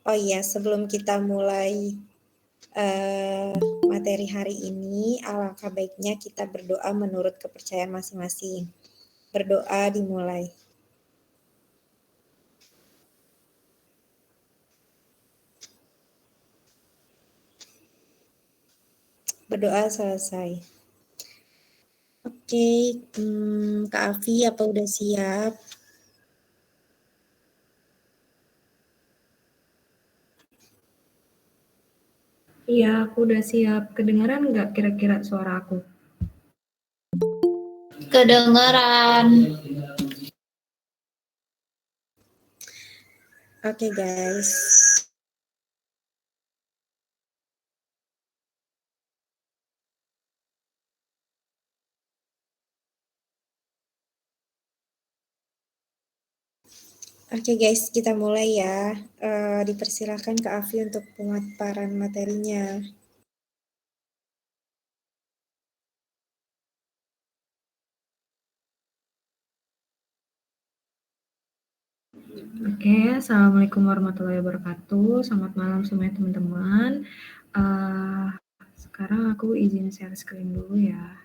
Oh iya, sebelum kita mulai materi hari ini, alangkah baiknya kita berdoa menurut kepercayaan masing-masing. Berdoa dimulai. Berdoa selesai. Oke, Kak Afi, apa udah siap? Iya, aku udah siap. Kedengeran nggak kira-kira suara aku? Kedengeran. Oke, guys. Oke guys, kita mulai ya. Dipersilakan Kak Afi untuk pemaparan materinya. Oke, Assalamualaikum warahmatullahi wabarakatuh. Selamat malam semuanya teman-teman. Sekarang aku izin share screen dulu ya.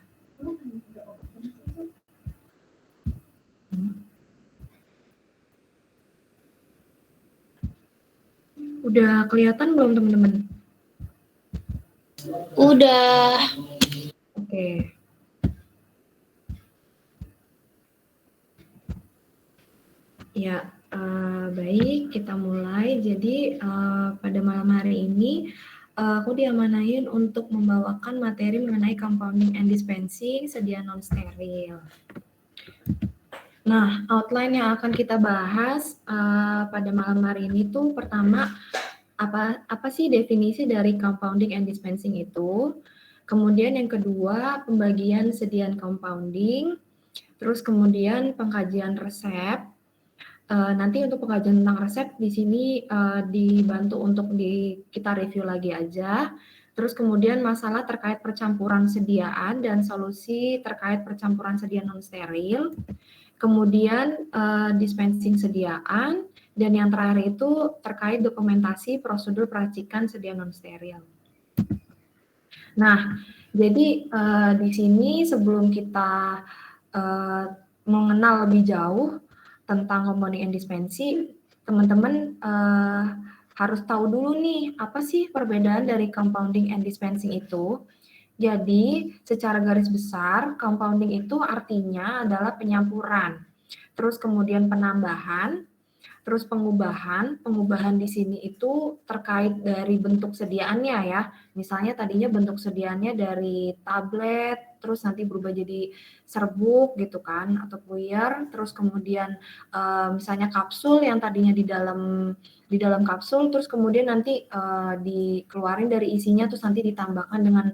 Udah kelihatan belum teman-teman? Udah. Oke. Ya, baik, kita mulai. Jadi pada malam hari ini aku diamanahin untuk membawakan materi mengenai compounding and dispensing sedia non-steril. Nah, outline yang akan kita bahas pada malam hari ini tuh pertama, apa sih definisi dari compounding and dispensing itu? Kemudian yang kedua, pembagian sediaan compounding. Terus kemudian pengkajian resep. Nanti untuk pengkajian tentang resep di sini dibantu untuk kita review lagi aja. Terus kemudian masalah terkait percampuran sediaan dan solusi terkait percampuran sedia non-steril. Kemudian dispensing sediaan, dan yang terakhir itu terkait dokumentasi prosedur peracikan sedia non-steril. Nah, jadi di sini sebelum kita mengenal lebih jauh tentang compounding and dispensing, teman-teman harus tahu dulu nih, apa sih perbedaan dari compounding and dispensing itu. Jadi, secara garis besar, compounding itu artinya adalah penyampuran, terus kemudian penambahan, terus pengubahan. Pengubahan di sini itu terkait dari bentuk sediaannya ya. Misalnya tadinya bentuk sediaannya dari tablet, terus nanti berubah jadi serbuk gitu kan, atau puyer. Terus kemudian misalnya kapsul yang tadinya di dalam kapsul, terus kemudian nanti dikeluarin dari isinya, terus nanti ditambahkan dengan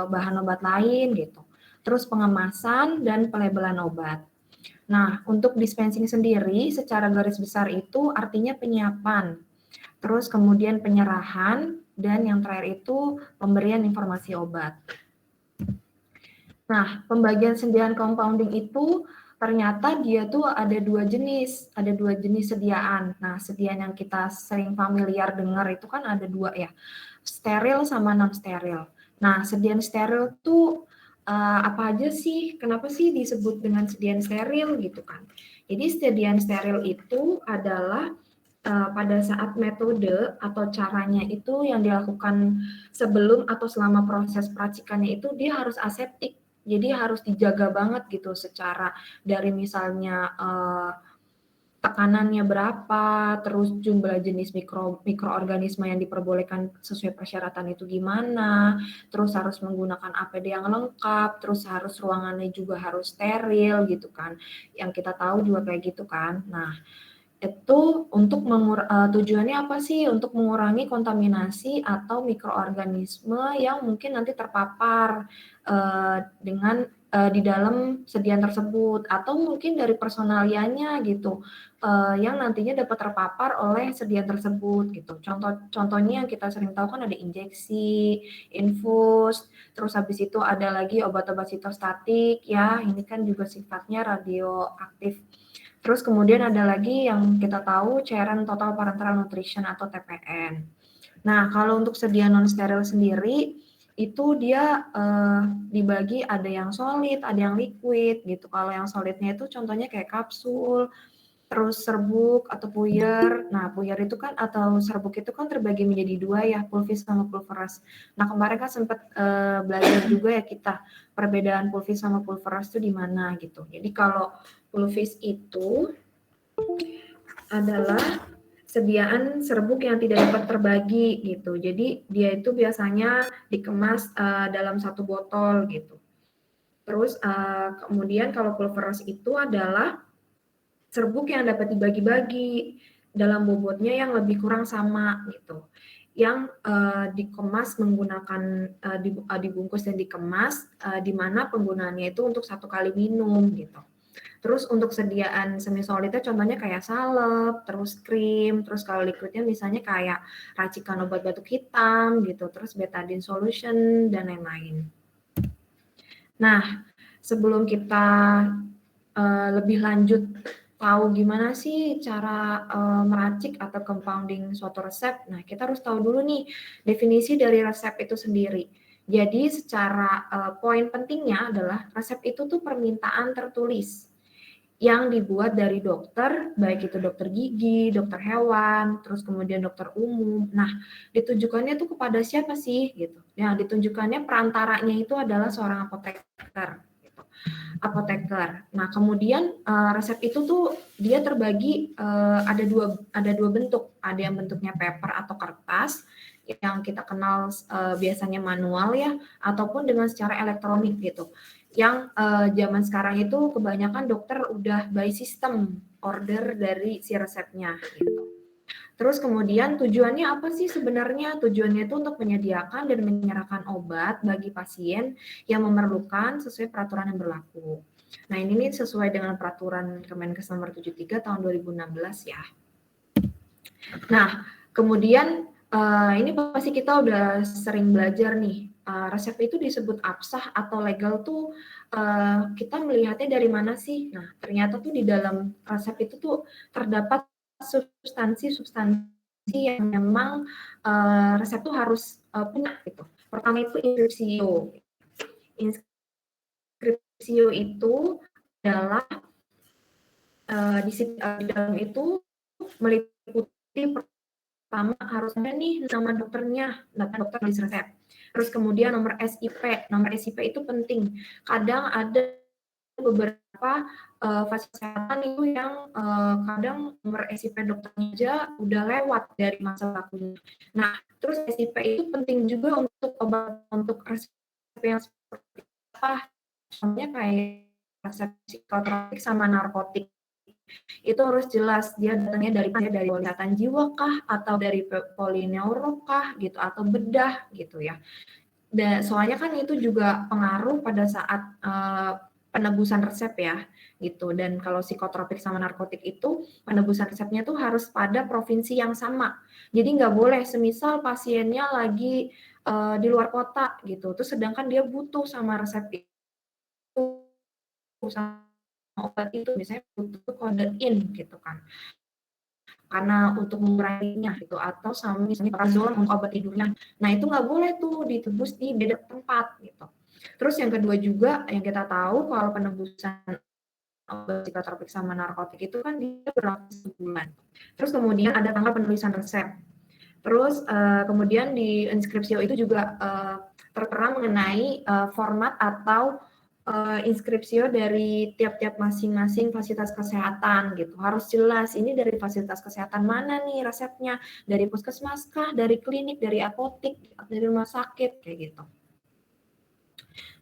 bahan obat lain gitu. Terus pengemasan dan pelabelan obat. Nah, untuk dispensing sendiri secara garis besar itu artinya penyiapan, terus kemudian penyerahan, dan yang terakhir itu pemberian informasi obat. Nah, pembagian sediaan compounding itu ternyata dia tuh ada dua jenis sediaan. Nah, sediaan yang kita sering familiar dengar itu kan ada dua ya, steril sama non-steril. Nah, sediaan steril tuh apa aja sih? Kenapa sih disebut dengan sediaan steril gitu kan? Jadi sediaan steril itu adalah pada saat metode atau caranya itu yang dilakukan sebelum atau selama proses peracikannya itu dia harus aseptik. Jadi harus dijaga banget gitu secara dari misalnya tekanannya berapa, terus jumlah jenis mikroorganisme yang diperbolehkan sesuai persyaratan itu gimana, terus harus menggunakan APD yang lengkap, terus harus ruangannya juga harus steril gitu kan. Yang kita tahu juga kayak gitu kan. Nah, itu untuk tujuannya apa sih? Untuk mengurangi kontaminasi atau mikroorganisme yang mungkin nanti terpapar dengan di dalam sediaan tersebut, atau mungkin dari personalianya gitu yang nantinya dapat terpapar oleh sediaan tersebut gitu. Contohnya yang kita sering tahu kan ada injeksi, infus, terus habis itu ada lagi obat-obat sitostatik ya. Ini kan juga sifatnya radioaktif. Terus kemudian ada lagi yang kita tahu cairan total parenteral nutrition atau TPN. Nah, kalau untuk sedia non-steril sendiri, itu dia dibagi ada yang solid, ada yang liquid gitu. Kalau yang solidnya itu contohnya kayak kapsul, terus serbuk atau puyer. Nah, puyer itu kan atau serbuk itu kan terbagi menjadi dua ya, pulvis sama pulveras. Nah, kemarin kan sempat belajar juga ya kita perbedaan pulvis sama pulveras itu di mana gitu. Jadi kalau pulvis itu adalah sediaan serbuk yang tidak dapat terbagi gitu. Jadi dia itu biasanya dikemas dalam satu botol gitu. Terus kemudian kalau pulveras itu adalah serbuk yang dapat dibagi-bagi dalam bobotnya yang lebih kurang sama gitu, yang dikemas menggunakan dibungkus dan dikemas di mana penggunaannya itu untuk 1 kali minum gitu. Terus untuk sediaan semi solidnya contohnya kayak salep, terus krim, terus kalau liquidnya misalnya kayak racikan obat batuk hitam gitu, terus betadine solution dan lain-lain. Nah, sebelum kita lebih lanjut tahu gimana sih cara meracik atau compounding suatu resep. Nah, kita harus tahu dulu nih definisi dari resep itu sendiri. Jadi secara poin pentingnya adalah resep itu tuh permintaan tertulis yang dibuat dari dokter, baik itu dokter gigi, dokter hewan, terus kemudian dokter umum. Nah, ditujukannya tuh kepada siapa sih gitu. Ya, ditunjukkannya perantaranya itu adalah seorang apoteker. Apoteker. Nah, kemudian resep itu tuh dia terbagi ada dua bentuk. Ada yang bentuknya paper atau kertas yang kita kenal biasanya manual ya, ataupun dengan secara elektronik gitu. Yang zaman sekarang itu kebanyakan dokter udah by system order dari si resepnya gitu. Terus kemudian tujuannya apa sih sebenarnya? Tujuannya itu untuk menyediakan dan menyerahkan obat bagi pasien yang memerlukan sesuai peraturan yang berlaku. Nah, ini nih sesuai dengan peraturan Kemenkes nomor 73 tahun 2016 ya. Nah, kemudian ini pasti kita udah sering belajar nih. Resep itu disebut absah atau legal tuh kita melihatnya dari mana sih? Nah, ternyata tuh di dalam resep itu tuh terdapat substansi yang memang resep tuh harus punya gitu. Pertama itu inscriptio. Inscriptio itu adalah di dalam itu meliputi pertama harus ada nih nama dokternya, data dokter di resep. Terus kemudian nomor SIP. Nomor SIP itu penting. Kadang ada beberapa fasilitas kesehatan itu yang kadang nomor SIP dokternya aja udah lewat dari masa lakunya. Nah, terus SIP itu penting juga untuk obat untuk resep yang seperti apa? Contohnya kayak resep psikotropik sama narkotik. Itu harus jelas dia datangnya dari kesehatan jiwa kah atau dari polineuro kah gitu atau bedah gitu ya. Dan soalnya kan itu juga pengaruh pada saat penebusan resep ya gitu. Dan kalau psikotropik sama narkotik itu penebusan resepnya tuh harus pada provinsi yang sama. Jadi nggak boleh semisal pasiennya lagi di luar kota gitu, terus sedangkan dia butuh sama resep itu sama obat itu misalnya butuh kode in gitu kan. Karena untuk menguranginya gitu atau sama misalnya prazol untuk obat tidurnya. Nah, itu nggak boleh tuh ditebus di beda tempat gitu. Terus yang kedua juga yang kita tahu kalau penebusan obat psikotropik sama narkotik itu kan dia berlaku sebulan. Terus kemudian ada tanggal penulisan resep. Terus kemudian di inskripsio itu juga tertera mengenai format atau inskripsio dari tiap-tiap masing-masing fasilitas kesehatan gitu. Harus jelas ini dari fasilitas kesehatan mana nih resepnya, dari puskesmas kah, dari klinik, dari apotek, dari rumah sakit kayak gitu.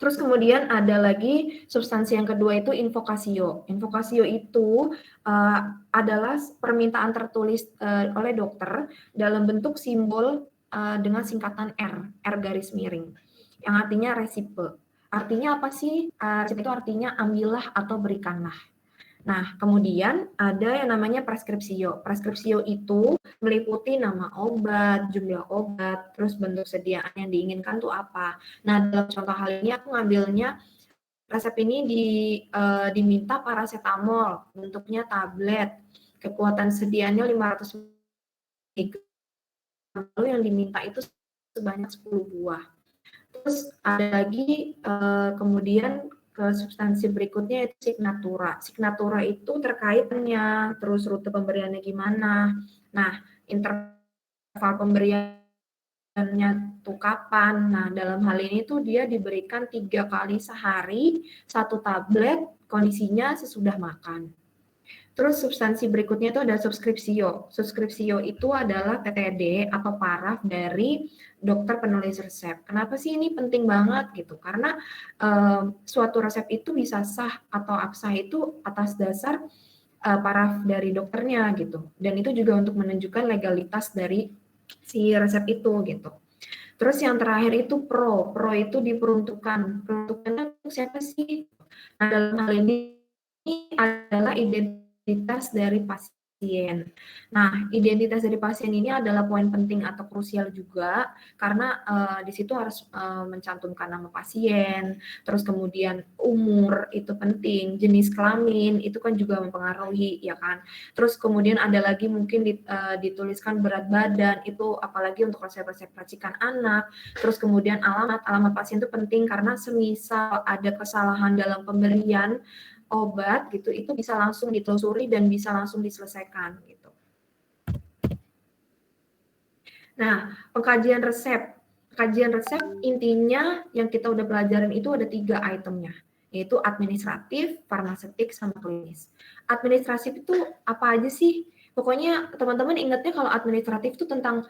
Terus kemudian ada lagi substansi yang kedua itu invokasio. Invokasio itu adalah permintaan tertulis oleh dokter dalam bentuk simbol dengan singkatan R garis miring, yang artinya resipe. Artinya apa sih? Itu artinya ambillah atau berikanlah. Nah, kemudian ada yang namanya preskripsio. Preskripsio itu meliputi nama obat, jumlah obat, terus bentuk sediaan yang diinginkan tuh apa. Nah, dalam contoh hal ini aku ngambilnya resep ini diminta paracetamol, bentuknya tablet, kekuatan sedianya 500 mg, lalu yang diminta itu sebanyak 10 buah. Terus ada lagi kemudian ke substansi berikutnya itu signatura. Signatura itu terkaitnya, terus rute pemberiannya gimana. Nah, interval pemberiannya tuh kapan. Nah, dalam hal ini tuh dia diberikan 3 kali sehari, 1 tablet, kondisinya sesudah makan. Terus substansi berikutnya itu ada subscriptio. Subscriptio itu adalah PTD atau paraf dari dokter penulis resep. Kenapa sih ini penting banget gitu? Karena suatu resep itu bisa sah atau absah itu atas dasar paraf dari dokternya gitu. Dan itu juga untuk menunjukkan legalitas dari si resep itu gitu. Terus yang terakhir itu pro. Pro itu diperuntukkan. Peruntukannya untuk siapa sih? Nah, dalam hal ini adalah identitas dari pasien. Nah, identitas dari pasien ini adalah poin penting atau krusial juga karena di situ harus mencantumkan nama pasien, terus kemudian umur itu penting, jenis kelamin itu kan juga mempengaruhi ya kan. Terus kemudian ada lagi mungkin dituliskan berat badan itu apalagi untuk resep-resep racikan anak. Terus kemudian alamat pasien itu penting karena semisal ada kesalahan dalam pemberian obat gitu itu bisa langsung ditelusuri dan bisa langsung diselesaikan gitu. Nah, pengkajian resep. Kajian resep intinya yang kita udah pelajarin itu ada 3 itemnya, yaitu administratif, farmaseutik, sama klinis. Administratif itu apa aja sih? Pokoknya teman-teman ingatnya kalau administratif itu tentang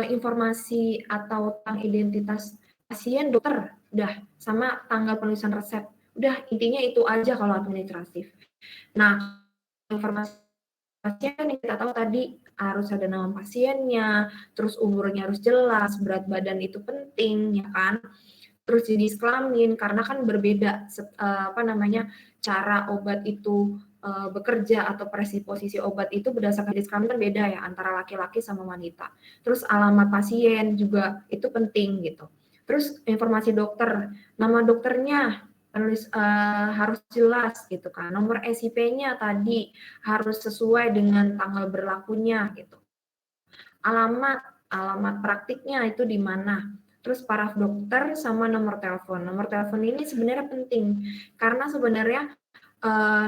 informasi atau tentang identitas pasien, dokter, udah, sama tanggal penulisan resep. Udah, intinya itu aja kalau administratif. Nah, informasi pasien yang kita tahu tadi harus ada nama pasiennya, terus umurnya harus jelas, berat badan itu penting, ya kan? Terus jenis kelamin, karena kan berbeda cara obat itu bekerja atau posisi obat itu berdasarkan jenis kelamin kan beda ya antara laki-laki sama wanita. Terus alamat pasien juga itu penting gitu. Terus informasi dokter, nama dokternya harus jelas gitu kan. Nomor SIP-nya tadi harus sesuai dengan tanggal berlakunya gitu. Alamat praktiknya itu di mana. Terus paraf dokter sama nomor telepon. Nomor telepon ini sebenarnya penting karena sebenarnya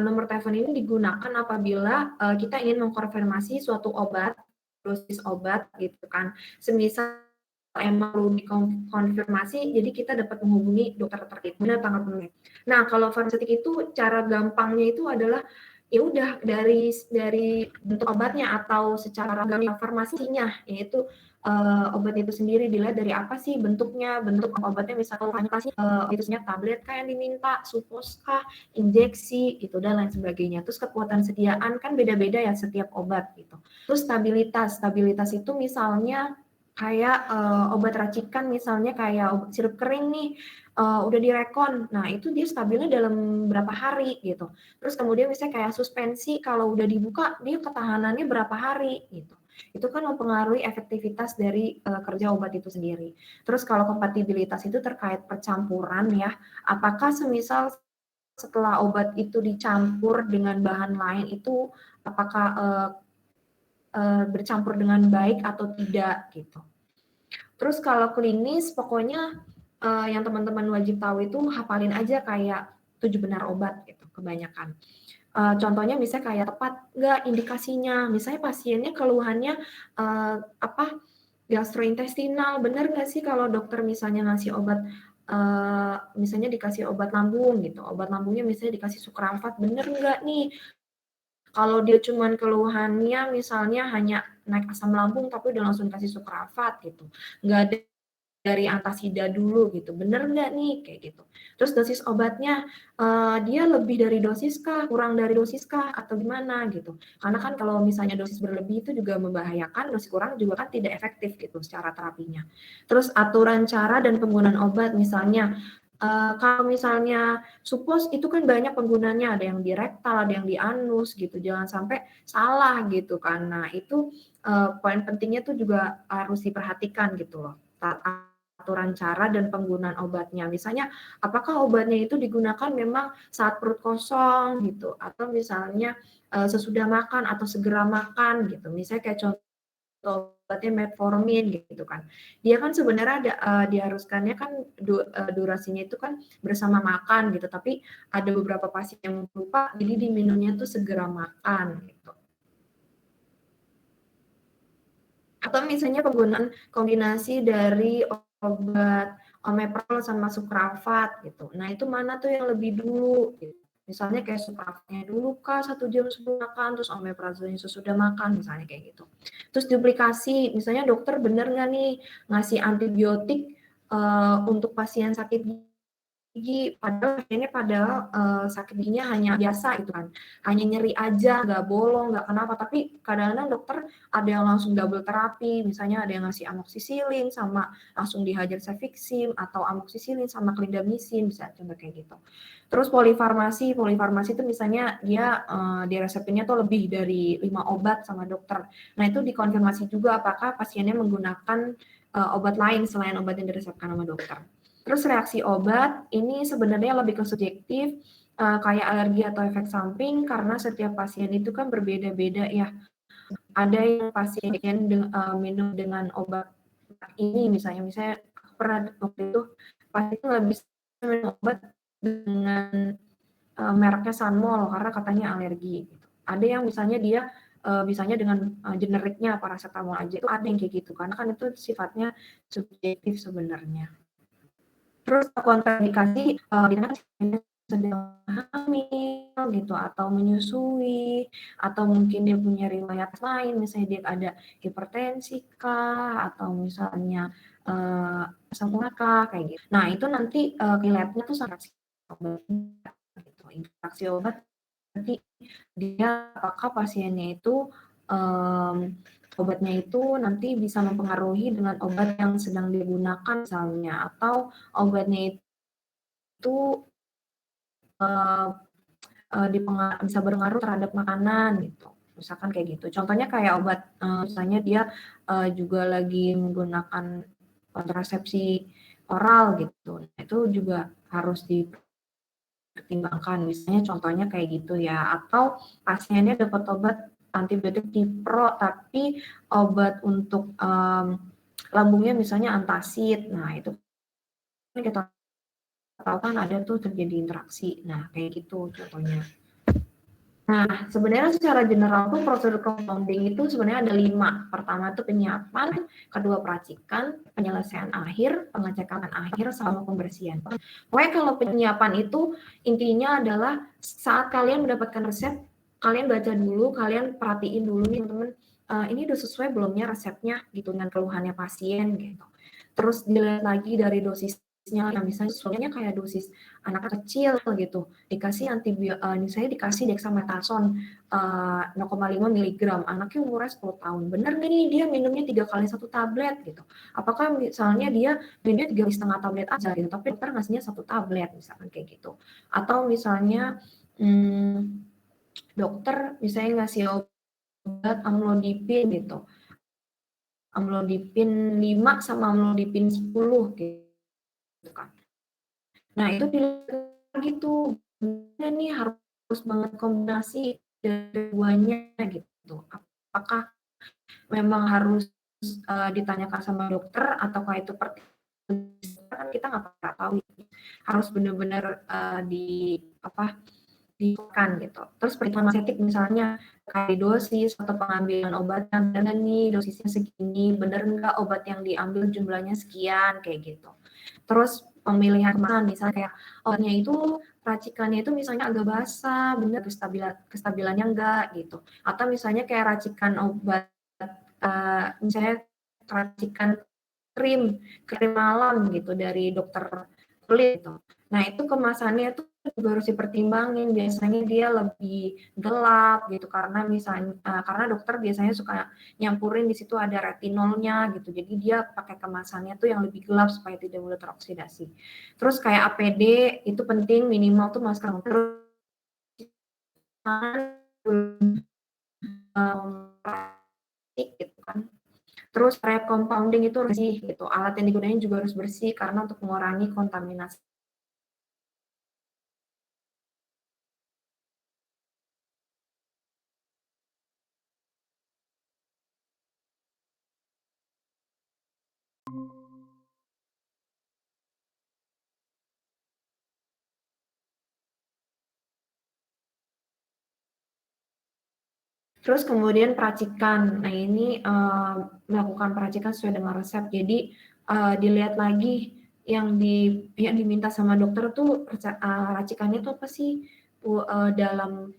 nomor telepon ini digunakan apabila kita ingin mengkonfirmasi suatu obat, dosis obat gitu kan. Semisal emang perlu dikonfirmasi, jadi kita dapat menghubungi dokter terkait benar tanggal penuh. Nah, kalau farmaseutik itu cara gampangnya itu adalah ya udah dari bentuk obatnya atau secara farmasinya, yaitu obat itu sendiri dilihat dari apa sih bentuknya, bentuk obatnya misalkan hanya kasih itu tablet kah yang diminta, supos kah, injeksi gitu dan lain sebagainya. Terus kekuatan sediaan kan beda-beda ya setiap obat gitu. Terus stabilitas itu misalnya kayak obat racikan misalnya kayak obat sirup kering nih udah direkon, nah itu dia stabilnya dalam berapa hari gitu. Terus kemudian misalnya kayak suspensi kalau udah dibuka dia ketahanannya berapa hari gitu. Itu kan mempengaruhi efektivitas dari kerja obat itu sendiri. Terus kalau kompatibilitas itu terkait percampuran ya, apakah semisal setelah obat itu dicampur dengan bahan lain itu apakah bercampur dengan baik atau tidak gitu. Terus kalau klinis pokoknya yang teman-teman wajib tahu itu hafalin aja kayak 7 benar obat gitu kebanyakan. Contohnya misalnya kayak tepat nggak indikasinya, misalnya pasiennya keluhannya gastrointestinal, benar nggak sih kalau dokter misalnya ngasih obat misalnya dikasih obat lambung gitu, obat lambungnya misalnya dikasih sukralfat, bener nggak nih? Kalau dia cuman keluhannya misalnya hanya naik asam lambung tapi udah langsung kasih sukralfat gitu, nggak ada dari antasida dulu gitu, bener nggak nih kayak gitu. Terus dosis obatnya dia lebih dari dosis kah, kurang dari dosis kah, atau gimana gitu. Karena kan kalau misalnya dosis berlebih itu juga membahayakan, dosis kurang juga kan tidak efektif gitu secara terapinya. Terus aturan cara dan penggunaan obat misalnya kalau misalnya supos itu kan banyak penggunanya, ada yang di rektal, ada yang di anus gitu, jangan sampai salah gitu kan. Nah itu poin pentingnya tuh juga harus diperhatikan gitu loh saat aturan cara dan penggunaan obatnya. Misalnya, apakah obatnya itu digunakan memang saat perut kosong gitu, atau misalnya sesudah makan atau segera makan gitu. Misalnya kayak contoh obatnya metformin gitu kan. Dia kan sebenarnya diharuskannya kan durasinya itu kan bersama makan gitu, tapi ada beberapa pasien yang lupa, jadi diminumnya tuh segera makan gitu. Atau misalnya penggunaan kombinasi dari obat omeprazol sama supravat gitu. Nah, itu mana tuh yang lebih dulu gitu. Misalnya kayak supravatnya dulu kah 1 jam sebelum makan, terus omeprazolnya sesudah makan, misalnya kayak gitu. Terus duplikasi, misalnya dokter bener nggak nih ngasih antibiotik untuk pasien sakit gigi, padahal sakit giginya hanya biasa gitu kan, hanya nyeri aja, nggak bolong, nggak kenapa, tapi kadang-kadang dokter ada yang langsung double terapi, misalnya ada yang ngasih amoksisilin sama langsung dihajar cefixim, atau amoksisilin sama clindamycin, bisa coba kayak gitu. Terus polifarmasi itu misalnya dia diresepinnya tuh lebih dari 5 obat sama dokter. Nah, itu dikonfirmasi juga apakah pasiennya menggunakan obat lain selain obat yang diresepkan sama dokter. Terus reaksi obat ini sebenarnya lebih ke subjektif, kayak alergi atau efek samping, karena setiap pasien itu kan berbeda-beda ya. Ada yang pasien minum dengan obat ini misalnya aku pernah waktu itu pasien nggak bisa minum obat dengan mereknya Sanmol karena katanya alergi. Gitu. Ada yang misalnya dia misalnya dengan generiknya paracetamol aja, itu ada yang kayak gitu, karena kan itu sifatnya subjektif sebenarnya. Terus kontraindikasi sedang hamil gitu, atau menyusui, atau mungkin dia punya riwayat lain, misalnya dia ada hipertensi kah, atau misalnya asam urat kah, kayak gitu. Nah, itu nanti labnya tuh sangat obat gitu. Interaksi obat nanti dia apakah pasiennya itu obatnya itu nanti bisa mempengaruhi dengan obat yang sedang digunakan misalnya, atau obatnya itu bisa berpengaruh terhadap makanan gitu. Misalkan kayak gitu. Contohnya kayak obat, misalnya dia juga lagi menggunakan kontrasepsi oral gitu. Nah, itu juga harus dipertimbangkan. Misalnya contohnya kayak gitu ya. Atau pasiennya dapat obat antibiotik Cipro, tapi obat untuk lambungnya misalnya antacid. Nah, itu kita tahu kan ada tuh terjadi interaksi. Nah, kayak gitu contohnya. Nah, sebenarnya secara general tuh prosedur compounding itu sebenarnya ada 5. Pertama itu penyiapan, kedua peracikan, penyelesaian akhir, pengecekan akhir, sama pembersihan. Pokoknya kalau penyiapan itu intinya adalah saat kalian mendapatkan resep, kalian baca dulu, kalian perhatiin dulu nih teman-teman, ini udah sesuai belumnya resepnya gitu dengan keluhannya pasien gitu. Terus dilihat lagi dari dosisnya, yang misalnya sebenarnya kayak dosis anak kecil gitu, dikasih misalnya dikasih dexamethasone 0,5 mg, anaknya umurnya 10 tahun, bener nggak nih dia minumnya 3 kali 1 tablet gitu, apakah misalnya dia minumnya 3,5 tablet aja gitu, tapi dokter ngasihnya 1 tablet misalkan kayak gitu, atau misalnya dokter misalnya ngasih obat amlodipin gitu, amlodipin 5 sama amlodipin 10 gitu kan. Nah, itu gitu, nih harus banget kombinasi dari keduanya gitu. Apakah memang harus ditanyakan sama dokter, ataukah itu kan kita nggak pernah tahu. Harus benar-benar dilakukan gitu. Terus perhitungan farmasetik misalnya kayak dosis atau pengambilan obatnya, benar nih dosisnya segini, benar nggak obat yang diambil jumlahnya sekian, kayak gitu. Terus pemilihan kemasan, misalnya kayak obatnya itu racikannya itu misalnya agak basah, benar kestabilannya enggak gitu. Atau misalnya kayak racikan obat, misalnya racikan krim malam gitu dari dokter kulit gitu. Nah, itu kemasannya tuh juga harus dipertimbangin, biasanya dia lebih gelap gitu, karena misalnya karena dokter biasanya suka nyampurin di situ ada retinolnya gitu, jadi dia pakai kemasannya tuh yang lebih gelap supaya tidak mudah teroksidasi. Terus kayak APD itu penting, minimal tuh masker gitu kan. Terus area compounding itu bersih gitu. Alat yang digunakan juga harus bersih karena untuk mengurangi kontaminasi. Terus kemudian peracikan. Nah ini melakukan peracikan sesuai dengan resep. Jadi dilihat lagi yang diminta sama dokter tuh racikannya tuh apa sih, dalam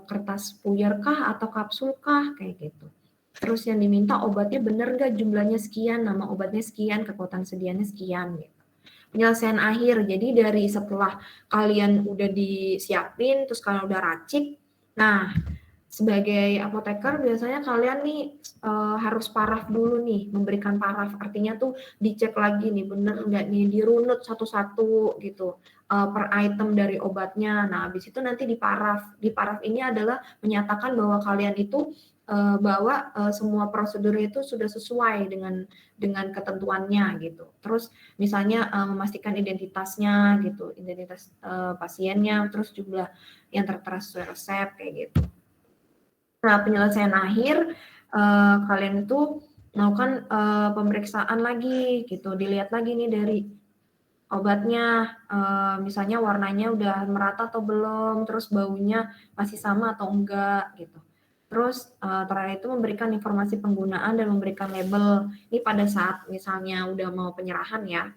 kertas puyer kah atau kapsul kah, kayak gitu. Terus yang diminta obatnya bener nggak jumlahnya sekian, nama obatnya sekian, kekuatan sedianya sekian gitu. Penyelesaian akhir, jadi dari setelah kalian udah disiapin, terus kalian udah racik, nah sebagai apoteker biasanya kalian nih harus paraf dulu nih, memberikan paraf, artinya tuh dicek lagi nih bener enggak nih, dirunut satu-satu gitu per item dari obatnya. Nah habis itu nanti diparaf. Diparaf ini adalah menyatakan bahwa kalian itu bahwa semua prosedur itu sudah sesuai dengan ketentuannya gitu. Terus misalnya memastikan identitasnya gitu, identitas pasiennya, terus jumlah yang tertera sesuai resep kayak gitu. Nah, penyelesaian akhir kalian itu melakukan pemeriksaan lagi gitu, dilihat lagi nih dari obatnya, misalnya warnanya udah merata atau belum, terus baunya masih sama atau enggak gitu. Terus terakhir itu memberikan informasi penggunaan dan memberikan label. Ini pada saat misalnya udah mau penyerahan ya.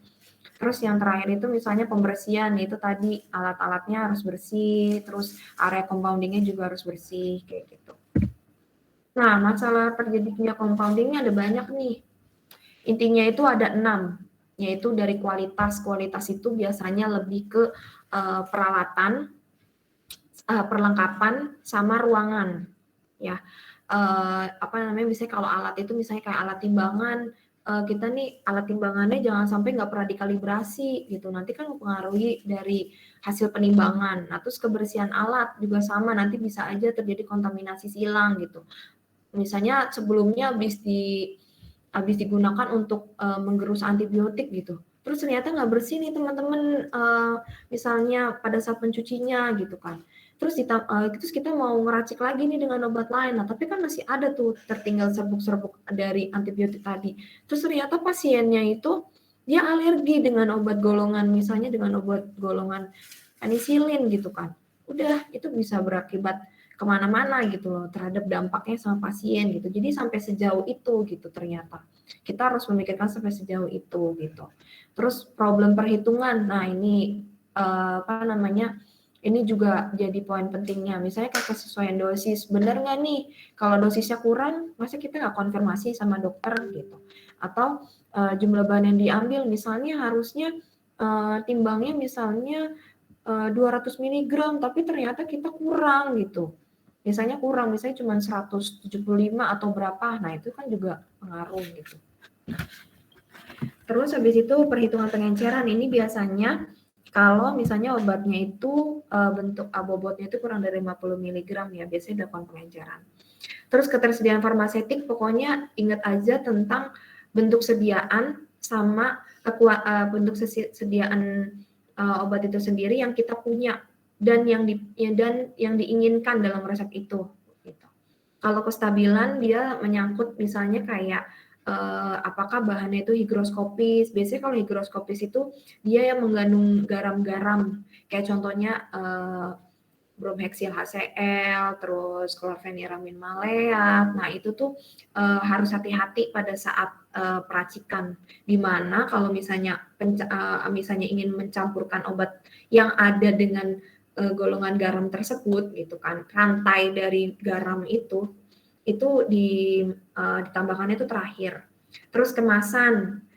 Terus yang terakhir itu misalnya pembersihan, itu tadi alat-alatnya harus bersih, terus area compoundingnya juga harus bersih kayak gitu. Nah, masalah terjadinya compoundingnya ada banyak nih. Intinya itu ada 6, yaitu dari kualitas. Kualitas itu biasanya lebih ke peralatan, perlengkapan, sama ruangan. Ya, apa namanya? Misalnya kalau alat itu misalnya kayak alat timbangan, kita nih alat timbangannya jangan sampai nggak pernah dikalibrasi gitu. Nanti kan mempengaruhi dari hasil penimbangan. Nah, terus kebersihan alat juga sama. Nanti bisa aja terjadi kontaminasi silang gitu. Misalnya sebelumnya habis digunakan untuk menggerus antibiotik gitu. Terus ternyata nggak bersih nih teman-teman, misalnya pada saat mencucinya gitu kan. Terus kita mau ngeracik lagi nih dengan obat lain, nah tapi kan masih ada tuh tertinggal serbuk-serbuk dari antibiotik tadi. Terus ternyata pasiennya itu dia alergi dengan obat golongan, misalnya dengan obat golongan penisilin gitu kan. Udah, itu bisa berakibat kemana-mana gitu loh terhadap dampaknya sama pasien gitu. Jadi sampai sejauh itu gitu ternyata. Kita harus memikirkan sampai sejauh itu gitu. Terus problem perhitungan, nah ini apa namanya? Ini juga jadi poin pentingnya. Misalnya kayak kesesuaian dosis, benar nggak nih? Kalau dosisnya kurang, masa kita nggak konfirmasi sama dokter gitu? Atau jumlah bahan yang diambil, misalnya harusnya timbangnya misalnya 200 mg, tapi ternyata kita kurang gitu. Misalnya cuma 175 atau berapa, nah itu kan juga pengaruh gitu. Terus habis itu perhitungan pengenceran ini biasanya kalau misalnya obatnya itu bentuk bobotnya itu kurang dari 50 mg ya, biasanya dilakukan pengenceran. Terus ketersediaan farmasetik, pokoknya ingat aja tentang bentuk sediaan sama bentuk sediaan obat itu sendiri yang kita punya dan yang diinginkan dalam resep itu. Gitu. Kalau kestabilan dia menyangkut misalnya kayak apakah bahannya itu higroskopis. Biasanya kalau higroskopis itu dia yang mengandung garam-garam. Kayak contohnya bromheksil HCl, terus klorfeniramin maleat. Nah, itu tuh harus hati-hati pada saat peracikan. Dimana kalau misalnya ingin mencampurkan obat yang ada dengan golongan garam tersebut gitu kan, rantai dari garam itu ditambahkannya itu terakhir. Terus kemasan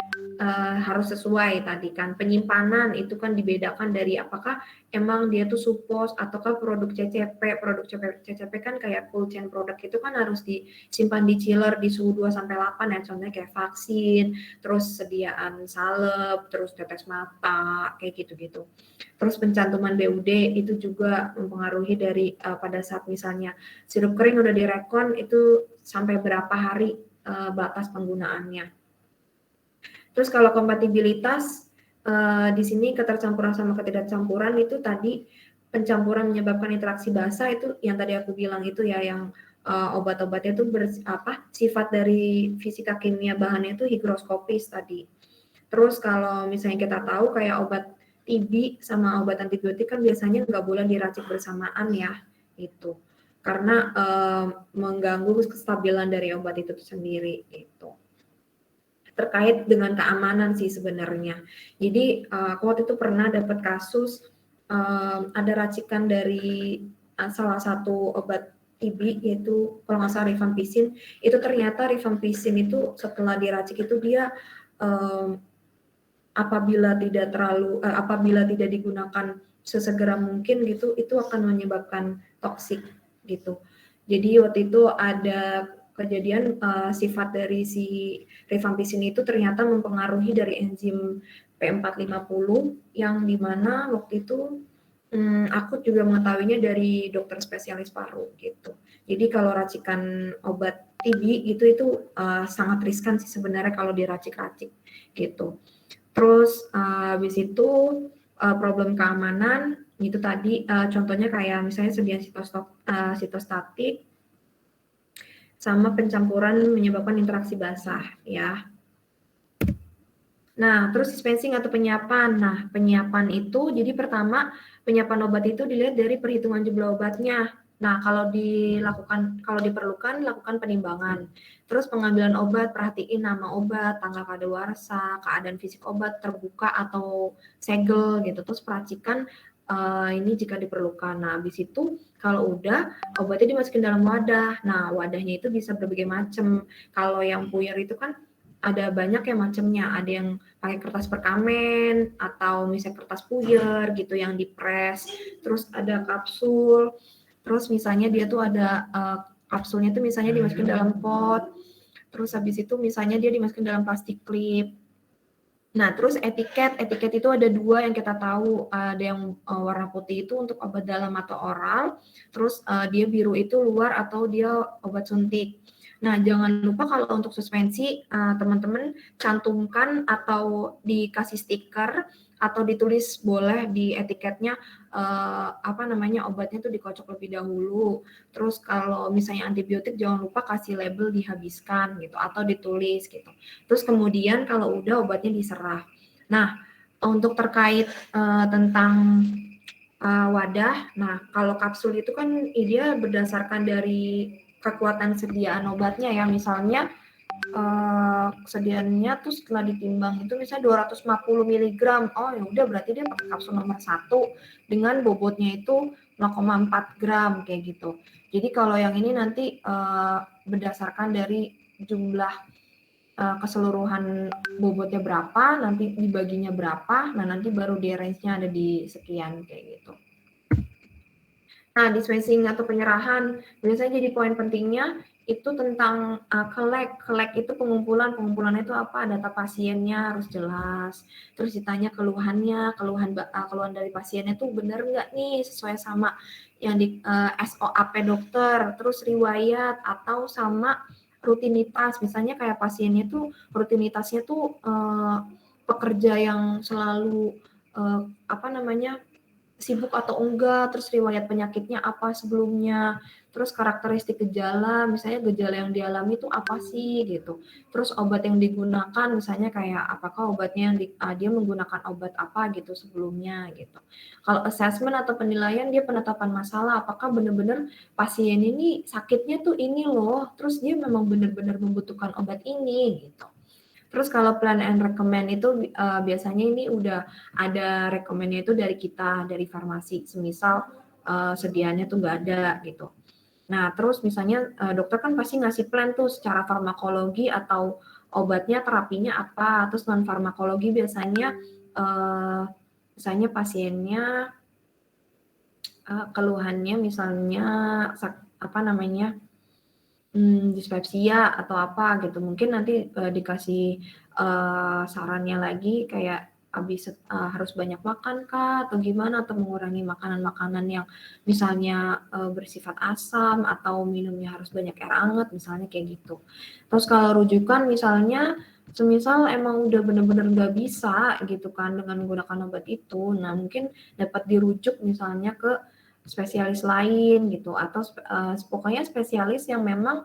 harus sesuai tadi kan. Penyimpanan itu kan dibedakan dari apakah emang dia tuh suppos ataukah produk CCP. Produk CCP kan kayak cold chain product itu kan harus disimpan di chiller di suhu 2-8 ya. Contohnya kayak vaksin, terus sediaan salep, terus tetes mata, kayak gitu-gitu. Terus pencantuman BUD itu juga mempengaruhi dari pada saat misalnya sirup kering udah direkon itu sampai berapa hari batas penggunaannya. Terus kalau kompatibilitas, di sini ketercampuran sama ketidakcampuran itu tadi pencampuran menyebabkan interaksi basa itu yang tadi aku bilang itu ya, yang obat-obatnya itu sifat dari fisika kimia bahannya itu higroskopis tadi. Terus kalau misalnya kita tahu kayak obat TB sama obat antibiotik kan biasanya nggak boleh diracik bersamaan ya, itu karena mengganggu kestabilan dari obat itu sendiri itu. Terkait dengan keamanan sih sebenarnya. Jadi aku waktu itu pernah dapat kasus ada racikan dari salah satu obat TB yaitu kalau nggak salah rifampicin. Itu ternyata rifampicin itu setelah diracik itu dia apabila tidak digunakan sesegera mungkin gitu, itu akan menyebabkan toksik gitu. Jadi waktu itu ada kejadian sifat dari si rifampicin itu ternyata mempengaruhi dari enzim P450 yang dimana waktu itu aku juga mengetahuinya dari dokter spesialis paru gitu. Jadi kalau racikan obat TB gitu itu sangat riskan sih sebenarnya kalau diracik-racik gitu. Terus habis itu problem keamanan itu tadi contohnya kayak misalnya sediaan sitostatik sama pencampuran menyebabkan interaksi basah ya. Nah, terus dispensing atau penyiapan. Nah, penyiapan itu jadi pertama penyiapan obat itu dilihat dari perhitungan jumlah obatnya. Nah, kalau diperlukan lakukan penimbangan. Terus pengambilan obat, perhatiin nama obat, tanggal kadaluarsa, keadaan fisik obat terbuka atau segel gitu. Terus perhatikan ini jika diperlukan. Nah, habis itu kalau udah obatnya dimasukin dalam wadah. Nah, wadahnya itu bisa berbagai macam. Kalau yang puyer itu kan ada banyak ya macamnya. Ada yang pakai kertas perkamen atau misalnya kertas puyer gitu yang dipres. Terus ada kapsul. Terus misalnya dia tuh ada kapsulnya tuh misalnya dimasukin dalam pot. Terus habis itu misalnya dia dimasukin dalam plastik klip. Nah, terus etiket itu ada dua yang kita tahu, ada yang warna putih itu untuk obat dalam atau oral, terus dia biru itu luar atau dia obat suntik. Nah, jangan lupa kalau untuk suspensi teman-teman cantumkan atau dikasih stiker atau ditulis boleh di etiketnya obatnya itu dikocok lebih dahulu. Terus kalau misalnya antibiotik jangan lupa kasih label dihabiskan gitu atau ditulis gitu. Terus kemudian kalau udah obatnya diserah. Nah, untuk terkait tentang wadah, nah kalau kapsul itu kan dia berdasarkan dari kekuatan sediaan obatnya ya, misalnya sediaannya tuh setelah ditimbang itu misalnya 250 mg, oh ya udah berarti dia pakai kapsul nomor 1 dengan bobotnya itu 0,4 gram kayak gitu. Jadi kalau yang ini nanti berdasarkan dari jumlah keseluruhan bobotnya berapa, nanti dibaginya berapa, nah nanti baru di range-nya ada di sekian kayak gitu. Nah, dispensing atau penyerahan, biasanya jadi poin pentingnya itu tentang collect itu pengumpulan itu apa, data pasiennya harus jelas, terus ditanya keluhan dari pasiennya tuh benar nggak nih sesuai sama yang di SOAP dokter, terus riwayat atau sama rutinitas, misalnya kayak pasiennya tuh rutinitasnya tuh pekerja yang selalu sibuk atau enggak, terus riwayat penyakitnya apa sebelumnya, terus karakteristik gejala, misalnya gejala yang dialami itu apa sih gitu. Terus obat yang digunakan, misalnya kayak apakah obatnya yang dia menggunakan obat apa gitu sebelumnya gitu. Kalau assessment atau penilaian dia penetapan masalah, apakah benar-benar pasien ini sakitnya tuh ini loh, terus dia memang benar-benar membutuhkan obat ini gitu. Terus kalau plan and recommend itu biasanya ini udah ada recommend-nya itu dari kita, dari farmasi. Semisal sediaannya tuh nggak ada gitu. Nah, terus misalnya dokter kan pasti ngasih plan tuh secara farmakologi atau obatnya terapinya apa. Terus non farmakologi biasanya misalnya pasiennya keluhannya misalnya dispepsia atau apa gitu, mungkin nanti dikasih sarannya lagi kayak harus banyak makan kah atau gimana, atau mengurangi makanan-makanan yang misalnya bersifat asam atau minumnya harus banyak air hangat misalnya kayak gitu. Terus kalau rujukan misalnya semisal emang udah bener-bener nggak bisa gitu kan dengan menggunakan obat itu, nah mungkin dapat dirujuk misalnya ke spesialis lain gitu atau pokoknya spesialis yang memang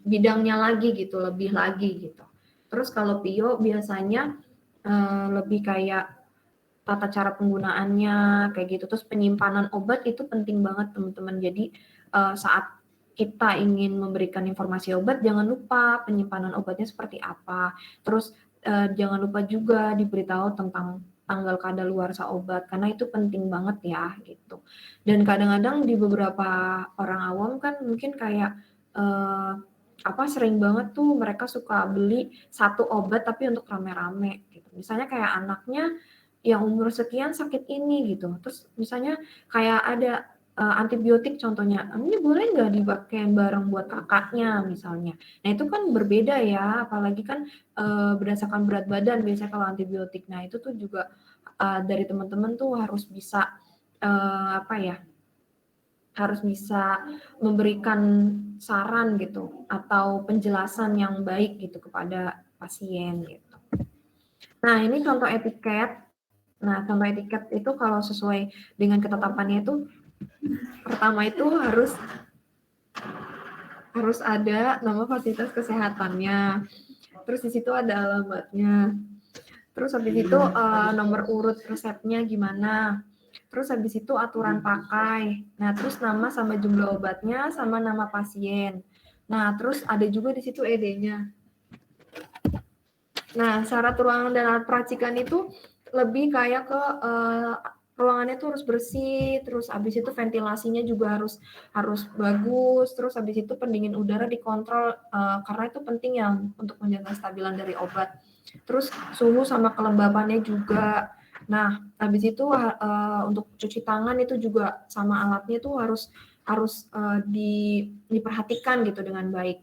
bidangnya lagi gitu, lebih lagi gitu. Terus kalau PIO biasanya lebih kayak tata cara penggunaannya kayak gitu. Terus penyimpanan obat itu penting banget teman-teman. Jadi saat kita ingin memberikan informasi obat, jangan lupa penyimpanan obatnya seperti apa. Terus jangan lupa juga diberitahu tentang tanggal kadaluarsa obat karena itu penting banget ya gitu. Dan kadang-kadang di beberapa orang awam kan mungkin kayak sering banget tuh mereka suka beli satu obat tapi untuk rame-rame gitu. Misalnya kayak anaknya yang umur sekian sakit ini gitu. Terus misalnya kayak ada antibiotik contohnya, ini boleh nggak dipakai bareng buat kakaknya misalnya. Nah itu kan berbeda ya, apalagi kan berdasarkan berat badan biasanya kalau antibiotik. Nah itu tuh juga dari teman-teman tuh harus bisa harus bisa memberikan saran gitu atau penjelasan yang baik gitu kepada pasien gitu. Nah ini contoh etiket. Nah, contoh etiket itu kalau sesuai dengan ketetapannya itu pertama itu harus ada nama fasilitas kesehatannya. Terus di situ ada alamatnya. Terus habis itu nomor urut resepnya gimana. Terus habis itu aturan pakai. Nah, terus nama sama jumlah obatnya sama nama pasien. Nah, terus ada juga di situ ED-nya. Nah, syarat ruangan dan alat peracikan itu lebih kayak ke ruangannya tuh harus bersih, terus habis itu ventilasinya juga harus bagus, terus habis itu pendingin udara dikontrol karena itu penting ya untuk menjaga stabilan dari obat. Terus suhu sama kelembapannya juga. Nah, habis itu untuk cuci tangan itu juga sama alatnya tuh harus diperhatikan gitu dengan baik.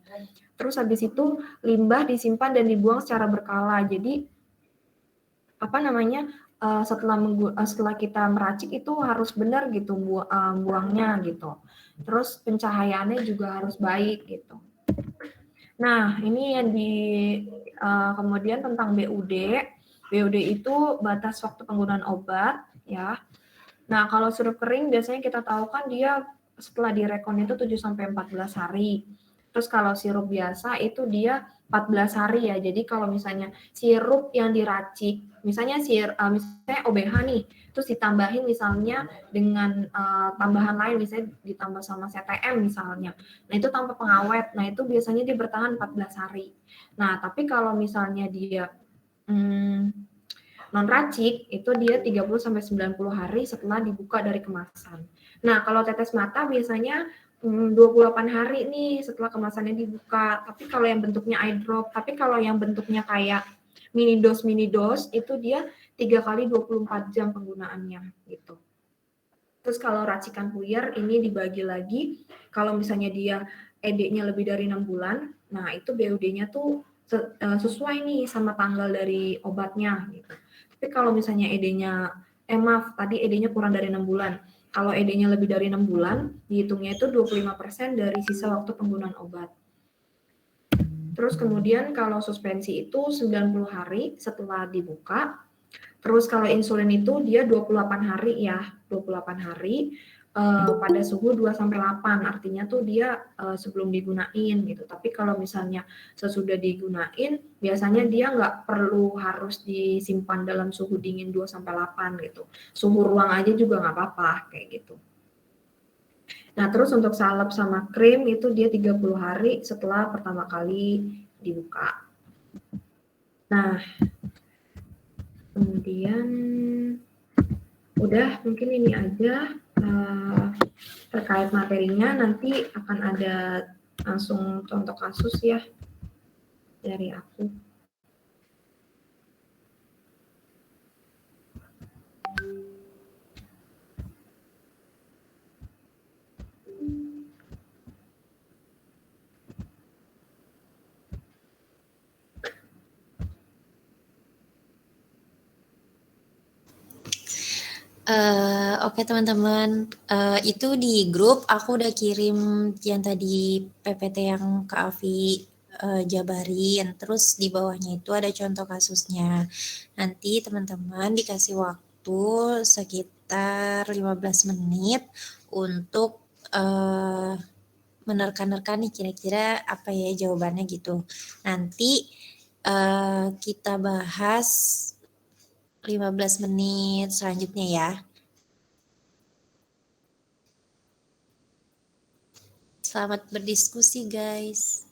Terus habis itu limbah disimpan dan dibuang secara berkala. Jadi setelah kita meracik itu harus benar gitu buangnya gitu. Terus pencahayaannya juga harus baik gitu. Nah, ini yang kemudian tentang BUD. BUD itu batas waktu penggunaan obat ya. Nah, kalau sirup kering biasanya kita tahu kan dia setelah direkon itu 7 sampai 14 hari. Terus kalau sirup biasa itu dia 14 hari ya. Jadi kalau misalnya sirup yang diracik, misalnya OBH nih, terus ditambahin misalnya dengan tambahan lain, misalnya ditambah sama CTM misalnya. Nah, itu tanpa pengawet. Nah, itu biasanya dia bertahan 14 hari. Nah, tapi kalau misalnya dia non-racik, itu dia 30 sampai 90 hari setelah dibuka dari kemasan. Nah, kalau tetes mata biasanya 28 hari nih setelah kemasannya dibuka. Tapi kalau yang bentuknya eye drop, tapi kalau yang bentuknya kayak mini dose itu dia 3 kali 24 jam penggunaannya gitu. Terus kalau racikan puyer ini dibagi lagi, kalau misalnya dia ED-nya lebih dari 6 bulan, nah itu BUD-nya tuh sesuai nih sama tanggal dari obatnya gitu. Tapi kalau misalnya tadi ED-nya kurang dari 6 bulan. Kalau ED-nya lebih dari 6 bulan, dihitungnya itu 25% dari sisa waktu penggunaan obat. Terus kemudian kalau suspensi itu 90 hari setelah dibuka. Terus kalau insulin itu dia 28 hari ya, 28 hari pada suhu 2-8, artinya tuh dia sebelum digunain gitu. Tapi kalau misalnya sesudah digunain, biasanya dia nggak perlu harus disimpan dalam suhu dingin 2-8 gitu. Suhu ruang aja juga nggak apa-apa kayak gitu. Nah, terus untuk salep sama krim itu dia 30 hari setelah pertama kali dibuka. Nah, kemudian udah mungkin ini aja terkait materinya. Nanti akan ada langsung contoh kasus ya dari aku. Oke teman-teman, itu di grup aku udah kirim yang tadi PPT yang Kak Afi jabarin, terus di bawahnya itu ada contoh kasusnya. Nanti teman-teman dikasih waktu sekitar 15 menit untuk menerka-nerka nih kira-kira apa ya jawabannya gitu. Nanti kita bahas 15 menit selanjutnya ya. Selamat berdiskusi guys.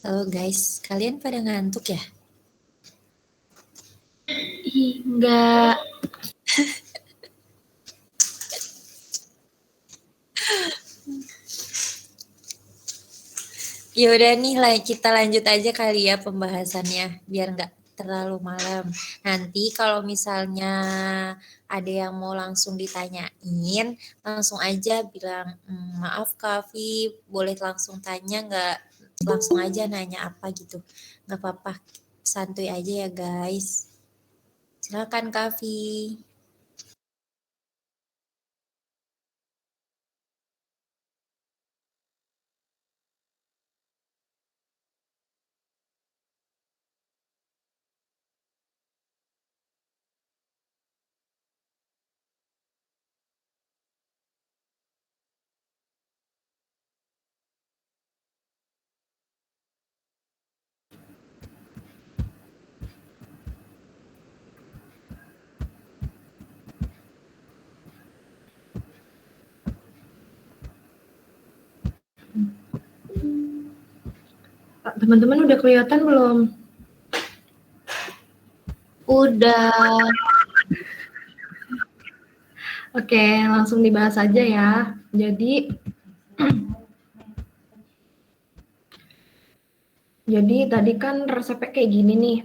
Halo guys, kalian pada ngantuk ya? Enggak. Ya udah nih lah, kita lanjut aja kali ya pembahasannya biar nggak terlalu malam. Nanti kalau misalnya ada yang mau langsung ditanyain, langsung aja bilang maaf Kak Afi, boleh langsung tanya nggak? Langsung aja nanya apa gitu, nggak apa-apa, santuy aja ya guys. Silakan Kak Afi. Teman-teman udah kelihatan belum? Udah. Oke, langsung dibahas aja ya. Jadi tadi kan resepnya kayak gini nih.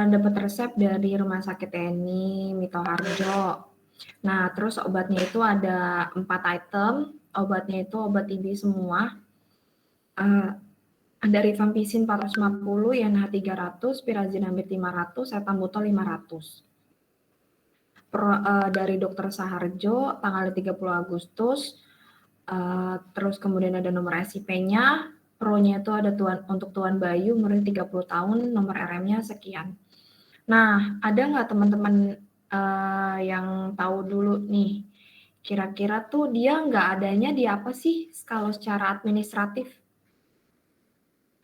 Dapat resep dari Rumah Sakit TNI Mito Harjo. Nah, terus obatnya itu ada 4 item. Obatnya itu obat TB semua. Ada rifampicin 450, INH 300, pyrazinamide 500, etambutol 500. Dari Dr. Saharjo tanggal 30 Agustus. Terus kemudian ada nomor SIP-nya, pro-nya itu ada untuk Tuan Bayu, umur 30 tahun, nomor RM-nya sekian. Nah, ada nggak teman-teman yang tahu dulu nih, kira-kira tuh dia nggak adanya di apa sih kalau secara administratif?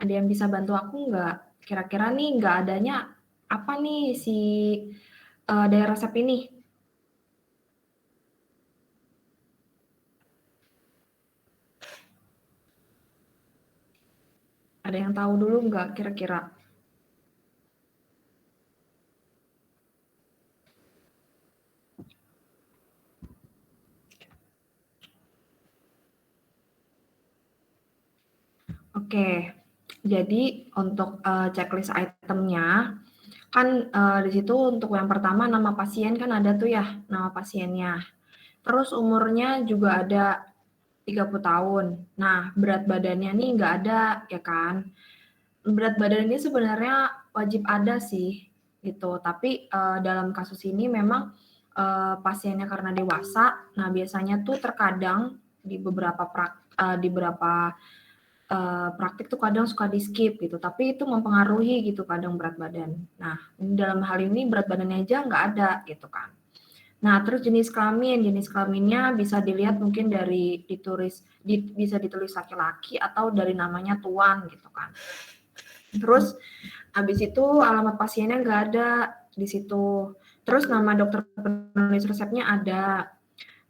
Ada yang bisa bantu aku nggak? Kira-kira nih nggak adanya apa nih si daya resep ini? Ada yang tahu dulu nggak kira-kira? Oke, jadi untuk checklist itemnya, kan di situ untuk yang pertama nama pasien kan ada tuh ya, nama pasiennya. Terus umurnya juga ada 30 tahun. Nah, berat badannya nih nggak ada, ya kan? Berat badan ini sebenarnya wajib ada sih, gitu. Tapi dalam kasus ini memang pasiennya karena dewasa, nah biasanya tuh terkadang di beberapa praktik tuh kadang suka di-skip gitu, tapi itu mempengaruhi gitu kadang berat badan. Nah, dalam hal ini berat badannya aja nggak ada gitu kan. Nah, terus jenis kelaminnya bisa dilihat mungkin dari bisa ditulis laki-laki atau dari namanya Tuan gitu kan. Terus habis itu alamat pasiennya nggak ada di situ. Terus nama dokter penulis resepnya ada.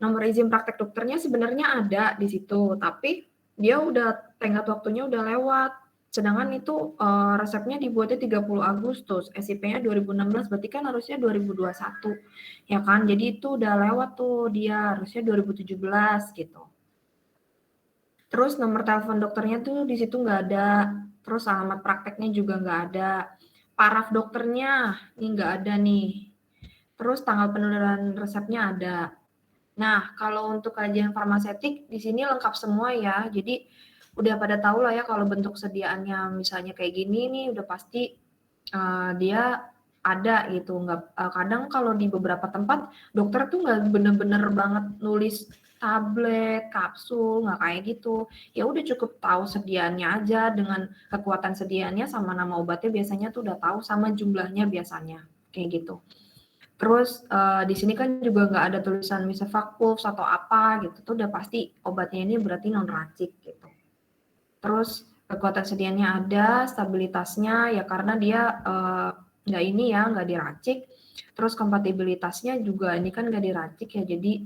Nomor izin praktek dokternya sebenarnya ada di situ, tapi dia udah tenggat waktunya udah lewat. Sedangkan itu resepnya dibuatnya 30 Agustus, SIP-nya 2016, berarti kan harusnya 2021. Ya kan? Jadi itu udah lewat tuh dia, harusnya 2017 gitu. Terus nomor telepon dokternya tuh di situ nggak ada. Terus alamat prakteknya juga nggak ada. Paraf dokternya ini nggak ada nih. Terus tanggal penulisan resepnya ada. Nah, kalau untuk kajian farmaseutik di sini lengkap semua ya. Jadi udah pada tahu lah ya kalau bentuk sediaannya misalnya kayak gini nih udah pasti dia ada gitu. Nggak, kadang kalau di beberapa tempat dokter tuh nggak bener-bener banget nulis tablet, kapsul, nggak kayak gitu. Ya udah cukup tahu sediaannya aja dengan kekuatan sediaannya sama nama obatnya biasanya tuh udah tahu sama jumlahnya biasanya kayak gitu. Terus di sini kan juga nggak ada tulisan Misevac Pulse atau apa gitu, tuh udah pasti obatnya ini berarti non racik gitu. Terus kekuatan sediaannya ada, stabilitasnya ya karena dia nggak diracik. Terus kompatibilitasnya juga ini kan nggak diracik ya, jadi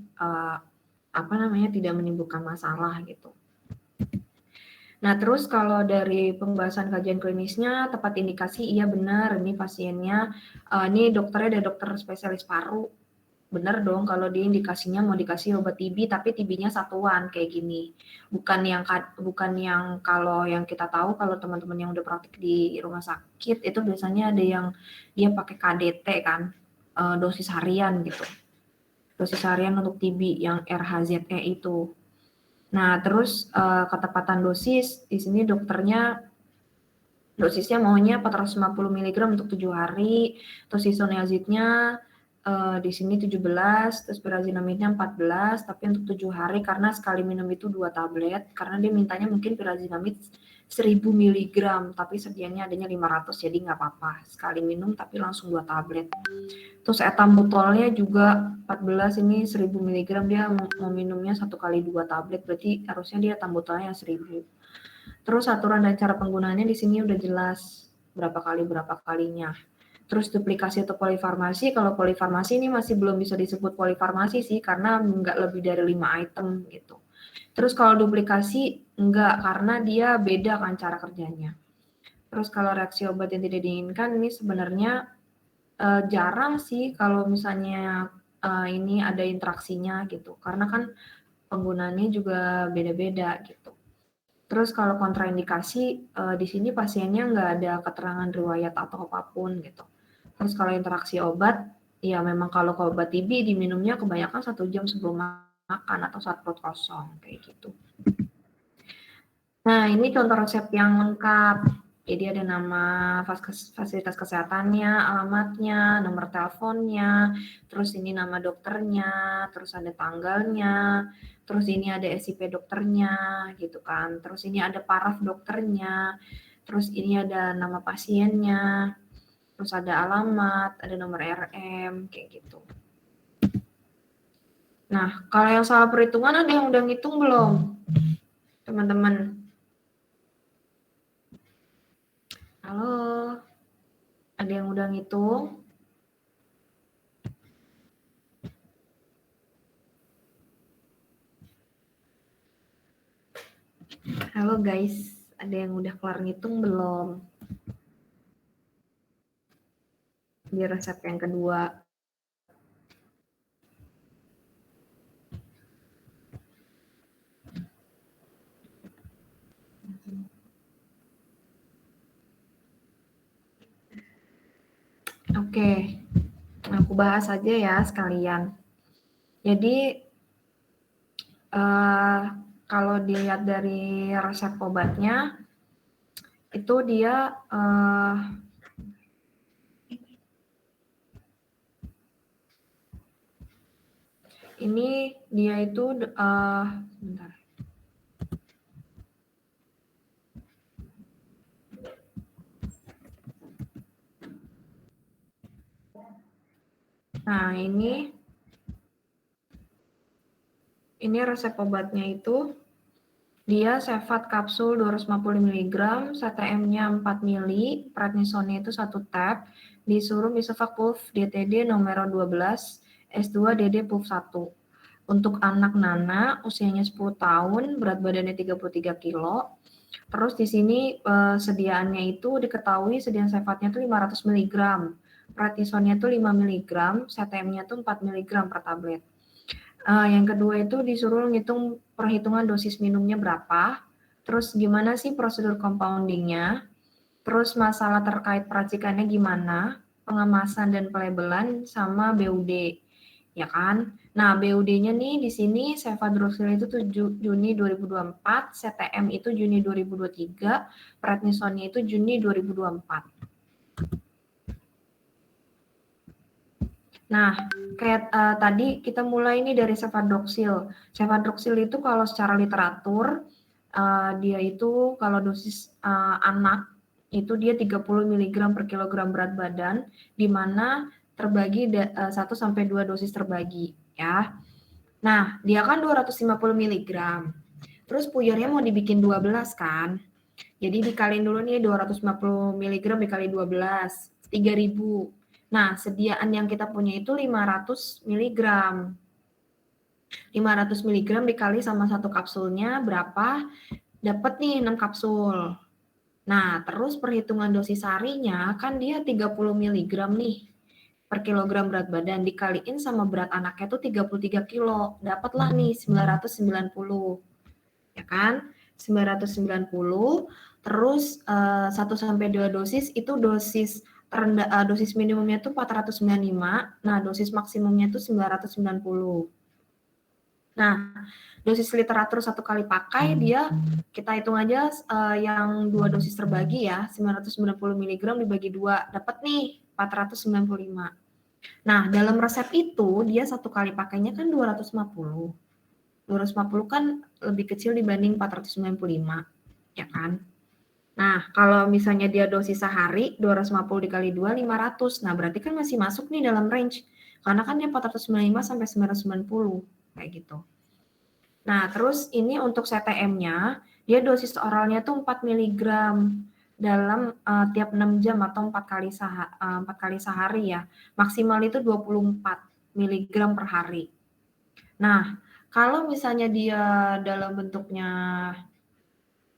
tidak menimbulkan masalah gitu. Nah, terus kalau dari pembahasan kajian klinisnya, tepat indikasi, iya benar, ini pasiennya, ini dokternya dari dokter spesialis paru. Benar dong kalau dia indikasinya mau dikasih obat TB, tapi TB-nya satuan kayak gini. Bukan yang kalau yang kita tahu, kalau teman-teman yang udah praktik di rumah sakit, itu biasanya ada yang dia pakai KDT kan, dosis harian gitu. Dosis harian untuk TB yang RHZE itu. Nah, terus ketepatan dosis, di sini dosisnya maunya 450 mg untuk 7 hari, terus isoniazidnya di sini 17, terus pyrazinamidnya 14, tapi untuk 7 hari karena sekali minum itu 2 tablet, karena dia mintanya mungkin pyrazinamid 1000 mg, tapi sedianya adanya 500, jadi nggak apa-apa, sekali minum tapi langsung 2 tablet. Terus etambutolnya juga 14, ini 1000 mg, dia mau minumnya 1 kali 2 tablet, berarti harusnya dia etambutolnya 1000. Terus aturan dan cara penggunaannya di sini udah jelas berapa kalinya. Terus duplikasi atau polifarmasi, kalau polifarmasi ini masih belum bisa disebut polifarmasi sih, karena nggak lebih dari 5 item gitu. Terus kalau duplikasi enggak, karena dia beda kan cara kerjanya. Terus kalau reaksi obat yang tidak diinginkan ini sebenarnya jarang sih kalau misalnya ini ada interaksinya gitu, karena kan penggunaannya juga beda-beda gitu. Terus kalau kontraindikasi di sini pasiennya nggak ada keterangan riwayat atau apapun gitu. Terus kalau interaksi obat, ya memang kalau obat TB diminumnya kebanyakan 1 jam sebelum makan atau saat perut kosong kayak gitu. Nah, ini contoh resep yang lengkap. Jadi ada nama fasilitas kesehatannya, alamatnya, nomor teleponnya, terus ini nama dokternya, terus ada tanggalnya, terus ini ada SIP dokternya, gitu kan. Terus ini ada paraf dokternya, terus ini ada nama pasiennya, terus ada alamat, ada nomor RM, kayak gitu. Nah, kalau yang salah perhitungan ada yang udah ngitung belum, teman-teman? Halo, ada yang udah ngitung? Halo guys, ada yang udah kelar ngitung belum? Di resep yang kedua. Oke, aku bahas aja ya sekalian. Jadi kalau dilihat dari resep obatnya, itu dia ini dia itu bentar. Nah, ini resep obatnya itu dia Cevat kapsul 250 mg, CTM-nya 4 ml, prednisonnya itu 1 tab, disuruh Misovac Pulv DTD nomor 12, S2 DD Pulv 1. Untuk anak Nana, usianya 10 tahun, berat badannya 33 kilo. Terus di sini sediaannya itu diketahui sediaan Cevatnya itu 500 mg, prednisonnya itu 5 mg, CTM-nya itu 4 mg per tablet. Yang kedua itu disuruh ngitung perhitungan dosis minumnya berapa, terus gimana sih prosedur compoundingnya, terus masalah terkait peracikannya gimana, pengemasan dan pelabelan, sama BUD, ya kan? Nah, BUD-nya nih di sini Cefadroxil itu 7 Juni 2024, CTM itu Juni 2023, prednisonnya itu Juni 2024. Nah, kayak tadi kita mulai ini dari Cefadroxil. Cefadroxil itu kalau secara literatur dia itu kalau dosis anak itu dia 30 mg per kilogram berat badan, di mana terbagi 1 sampai 2 dosis terbagi ya. Nah, dia kan 250 mg. Terus puyernya mau dibikin 12 kan. Jadi dikaliin dulu nih 250 mg dikali 12, 3000. Nah, sediaan yang kita punya itu 500 mg. 500 mg dikali sama 1 kapsulnya berapa? Dapat nih 6 kapsul. Nah, terus perhitungan dosis harinya kan dia 30 mg nih per kilogram berat badan dikaliin sama berat anaknya tuh 33 kilo. Dapatlah nih 990. Ya kan? 990. Terus 1 sampai 2 dosis itu dosis terendah dosis minimumnya tuh 495. Nah, dosis maksimumnya tuh 990. Nah, dosis literatur 1 kali pakai dia kita hitung aja yang 2 dosis terbagi ya, 990 mg dibagi 2 dapat nih 495. Nah, dalam resep itu dia 1 kali pakainya kan 250. 250 kan lebih kecil dibanding 495, ya kan? Nah, kalau misalnya dia dosis sehari 250 dikali 2 500. Nah, berarti kan masih masuk nih dalam range. Karena kan dia 495 sampai 990 kayak gitu. Nah, terus ini untuk CTM-nya, dia dosis oralnya tuh 4 mg dalam tiap 6 jam atau 4 kali sehari ya. Maksimal itu 24 mg per hari. Nah, kalau misalnya dia dalam bentuknya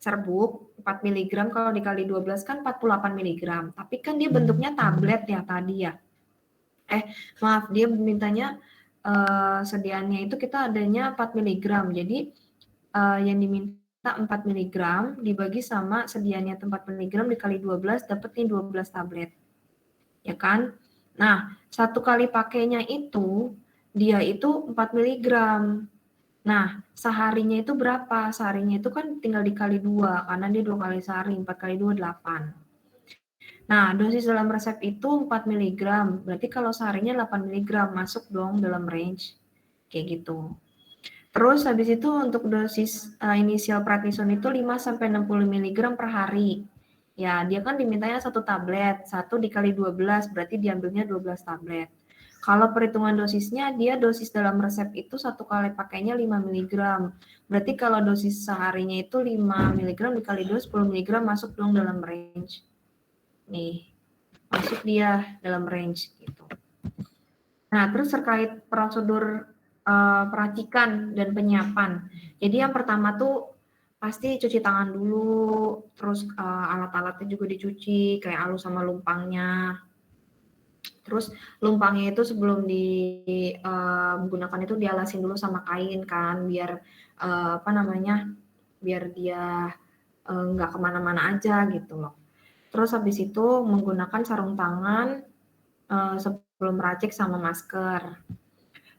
serbuk 4 mg kalau dikali 12 kan 48 mg. Tapi kan dia bentuknya tablet ya tadi ya. Maaf, dia mintanya sediaannya itu kita adanya 4 mg. Jadi yang diminta 4 mg dibagi sama sediaannya 4 mg dikali 12 dapat nih 12 tablet. Ya kan? Nah, 1 kali pakainya itu dia itu 4 mg. Nah, seharinya itu berapa? Seharinya itu kan tinggal dikali 2, karena dia 2 kali sehari, 4 kali 2, 8. Nah, dosis dalam resep itu 4 mg, berarti kalau seharinya 8 mg, masuk dong dalam range, kayak gitu. Terus habis itu untuk dosis inisial prednison itu 5-60 mg per hari. Ya, dia kan dimintanya 1 tablet, 1 dikali 12, berarti diambilnya 12 tablet. Kalau perhitungan dosisnya, dia dosis dalam resep itu 1 kali pakainya 5 mg. Berarti kalau dosis seharinya itu 5 mg dikali 2, 10 mg masuk dong dalam range. Nih, masuk dia dalam range gitu. Nah, terus terkait prosedur peracikan dan penyiapan. Jadi yang pertama tuh pasti cuci tangan dulu, terus alat-alatnya juga dicuci, kayak alus sama lumpangnya. Terus lumpangnya itu sebelum menggunakan itu dialasin dulu sama kain kan, biar biar dia nggak kemana-mana aja gitu loh. Terus habis itu menggunakan sarung tangan sebelum meracik sama masker.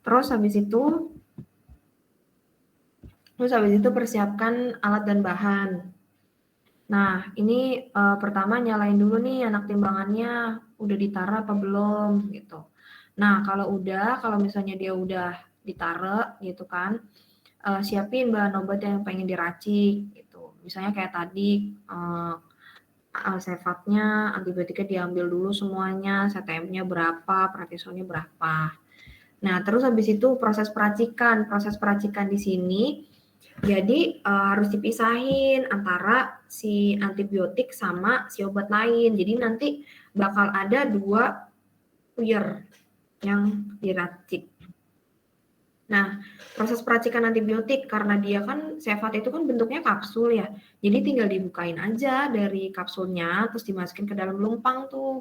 Terus habis itu persiapkan alat dan bahan. Nah, ini pertama nyalain dulu nih anak timbangannya, udah ditara apa belum gitu. Nah, kalau misalnya dia udah ditara gitu kan, siapin bahan obat yang pengen diracik gitu. Misalnya kayak tadi sefatnya, antibiotiknya diambil dulu semuanya, CTM-nya berapa, prednisonnya berapa. Nah, terus habis itu proses peracikan. Proses peracikan di sini jadi harus dipisahin antara si antibiotik sama si obat lain. Jadi nanti bakal ada 2 puyer yang diracik. Nah, proses peracikan antibiotik karena dia kan Cefat itu kan bentuknya kapsul ya. Jadi tinggal dibukain aja dari kapsulnya terus dimasukin ke dalam lumpang tuh.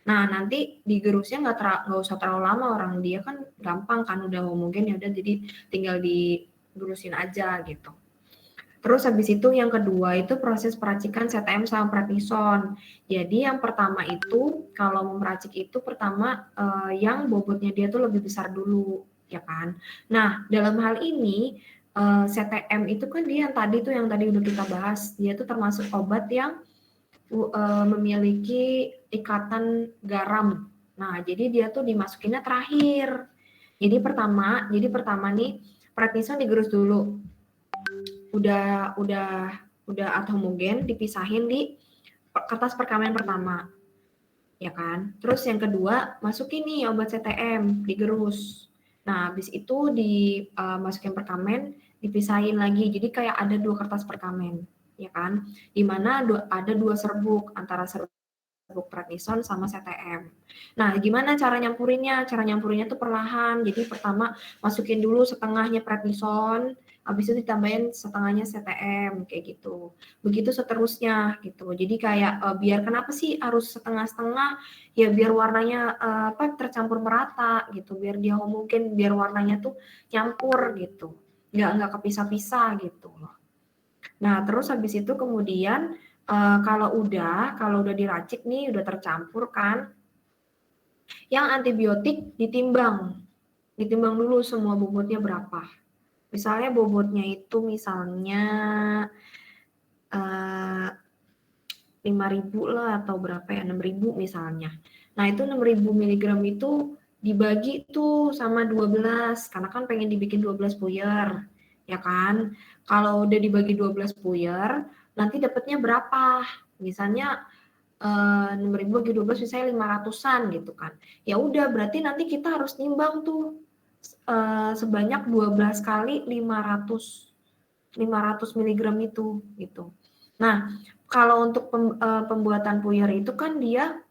Nah, nanti digerusnya nggak usah terlalu lama, orang dia kan gampang kan udah homogen ya udah, jadi tinggal digerusin aja gitu. Terus habis itu yang kedua itu proses peracikan CTM sama prednison. Jadi yang pertama itu kalau mau meracik itu pertama yang bobotnya dia tuh lebih besar dulu, ya kan. Nah, dalam hal ini CTM itu kan dia yang tadi udah kita bahas, dia tuh termasuk obat yang memiliki ikatan garam. Nah, jadi dia tuh dimasukinnya terakhir. Jadi pertama nih prednison digerus dulu. Udah atau homogen dipisahin di kertas perkamen pertama. Ya kan? Terus yang kedua, masukin nih obat CTM, digerus. Nah, habis itu dimasukin perkamen, dipisahin lagi. Jadi kayak ada 2 kertas perkamen, ya kan? Di mana ada 2 serbuk antara serbuk prednison sama CTM. Nah, gimana cara nyampurinnya? Cara nyampurinnya tuh perlahan. Jadi pertama masukin dulu setengahnya prednison, habis itu ditambahin setengahnya CTM kayak gitu. Begitu seterusnya gitu. Jadi kayak biar kenapa sih harus setengah-setengah? Ya biar warnanya tercampur merata gitu. Biar dia homogen, biar warnanya tuh nyampur gitu. Nggak kepisah-pisah gitu loh. Nah, terus habis itu kemudian kalau udah diracik nih, udah tercampur kan, yang antibiotik ditimbang dulu semua bobotnya berapa. Misalnya bobotnya itu 5.000 lah atau berapa ya, 6.000 misalnya. Nah, itu 6.000 mg itu dibagi tuh sama 12, karena kan pengen dibikin 12 puyer, ya kan? Kalau udah dibagi 12 puyer, nanti dapatnya berapa? Misalnya 6.000 bagi 12 misalnya 500-an gitu kan. Ya udah berarti nanti kita harus nimbang tuh sebanyak 12 kali 500 mg itu gitu. Nah, kalau untuk pembuatan puyer itu kan dia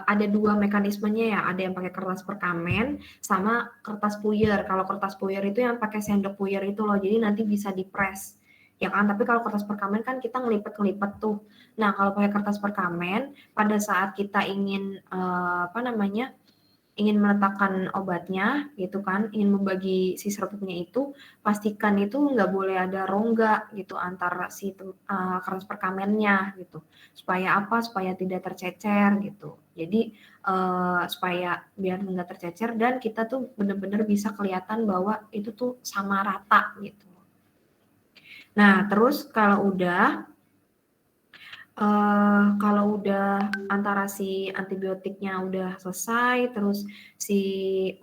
ada 2 mekanismenya ya, ada yang pakai kertas perkamen sama kertas puyer. Kalau kertas puyer itu yang pakai sendok puyer itu loh, jadi nanti bisa dipres, ya kan. Tapi kalau kertas perkamen kan kita ngelipet tuh. Nah, kalau pakai kertas perkamen pada saat kita ingin ingin meletakkan obatnya gitu kan, ingin membagi si serbuknya itu, pastikan itu nggak boleh ada rongga gitu antara si kertas perkamennya gitu. Supaya apa? Supaya tidak tercecer gitu. Jadi supaya biar nggak tercecer dan kita tuh benar-benar bisa kelihatan bahwa itu tuh sama rata gitu. Nah, terus kalau udah antara si antibiotiknya udah selesai, terus si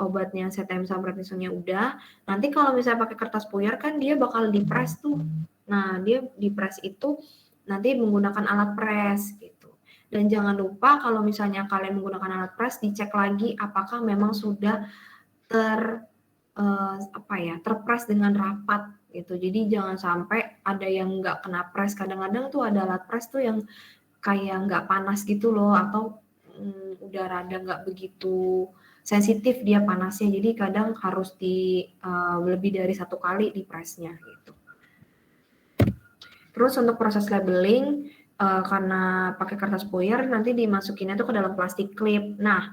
obatnya CTM sama prednisonnya udah, nanti kalau misalnya pakai kertas puyer kan dia bakal dipres tuh. Nah, dia dipres itu nanti menggunakan alat pres gitu. Dan jangan lupa kalau misalnya kalian menggunakan alat pres, dicek lagi apakah memang sudah terpres dengan rapat gitu. Jadi jangan sampai ada yang nggak kena pres. Kadang-kadang tuh ada alat pres tuh yang kayak nggak panas gitu loh, atau udah rada nggak begitu sensitif dia panasnya. Jadi kadang harus lebih dari 1 kali di presnya gitu. Terus untuk proses labeling, karena pakai kertas puyer nanti dimasukinnya tuh ke dalam plastik klip. Nah,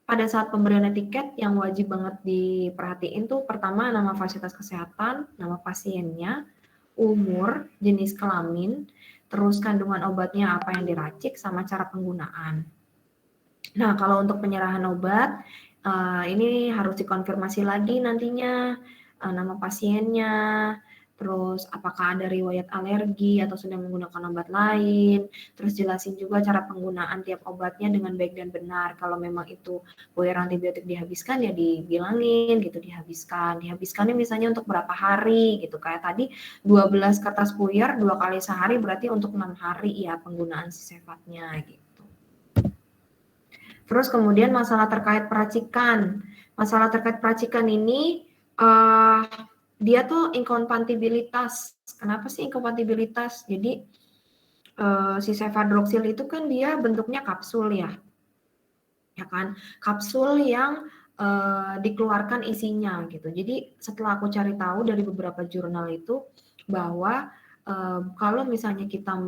pada saat pemberian etiket yang wajib banget diperhatiin tuh pertama nama fasilitas kesehatan, nama pasiennya, umur, jenis kelamin, terus kandungan obatnya apa yang diracik, sama cara penggunaan. Nah, kalau untuk penyerahan obat, ini harus dikonfirmasi lagi nantinya, nama pasiennya, terus apakah ada riwayat alergi atau sedang menggunakan obat lain, terus jelasin juga cara penggunaan tiap obatnya dengan baik dan benar. Kalau memang itu puyer antibiotik dihabiskan, ya dibilangin gitu, dihabiskan. Dihabiskannya misalnya untuk berapa hari gitu, kayak tadi 12 kertas puyer 2 kali sehari berarti untuk 6 hari ya penggunaan si sefatnya gitu. Terus kemudian masalah terkait peracikan. Masalah terkait peracikan ini dia tuh inkompatibilitas. Kenapa sih inkompatibilitas? Jadi si cefadroxil itu kan dia bentuknya kapsul ya kan? Kapsul yang dikeluarkan isinya gitu. Jadi setelah aku cari tahu dari beberapa jurnal itu bahwa kalau misalnya kita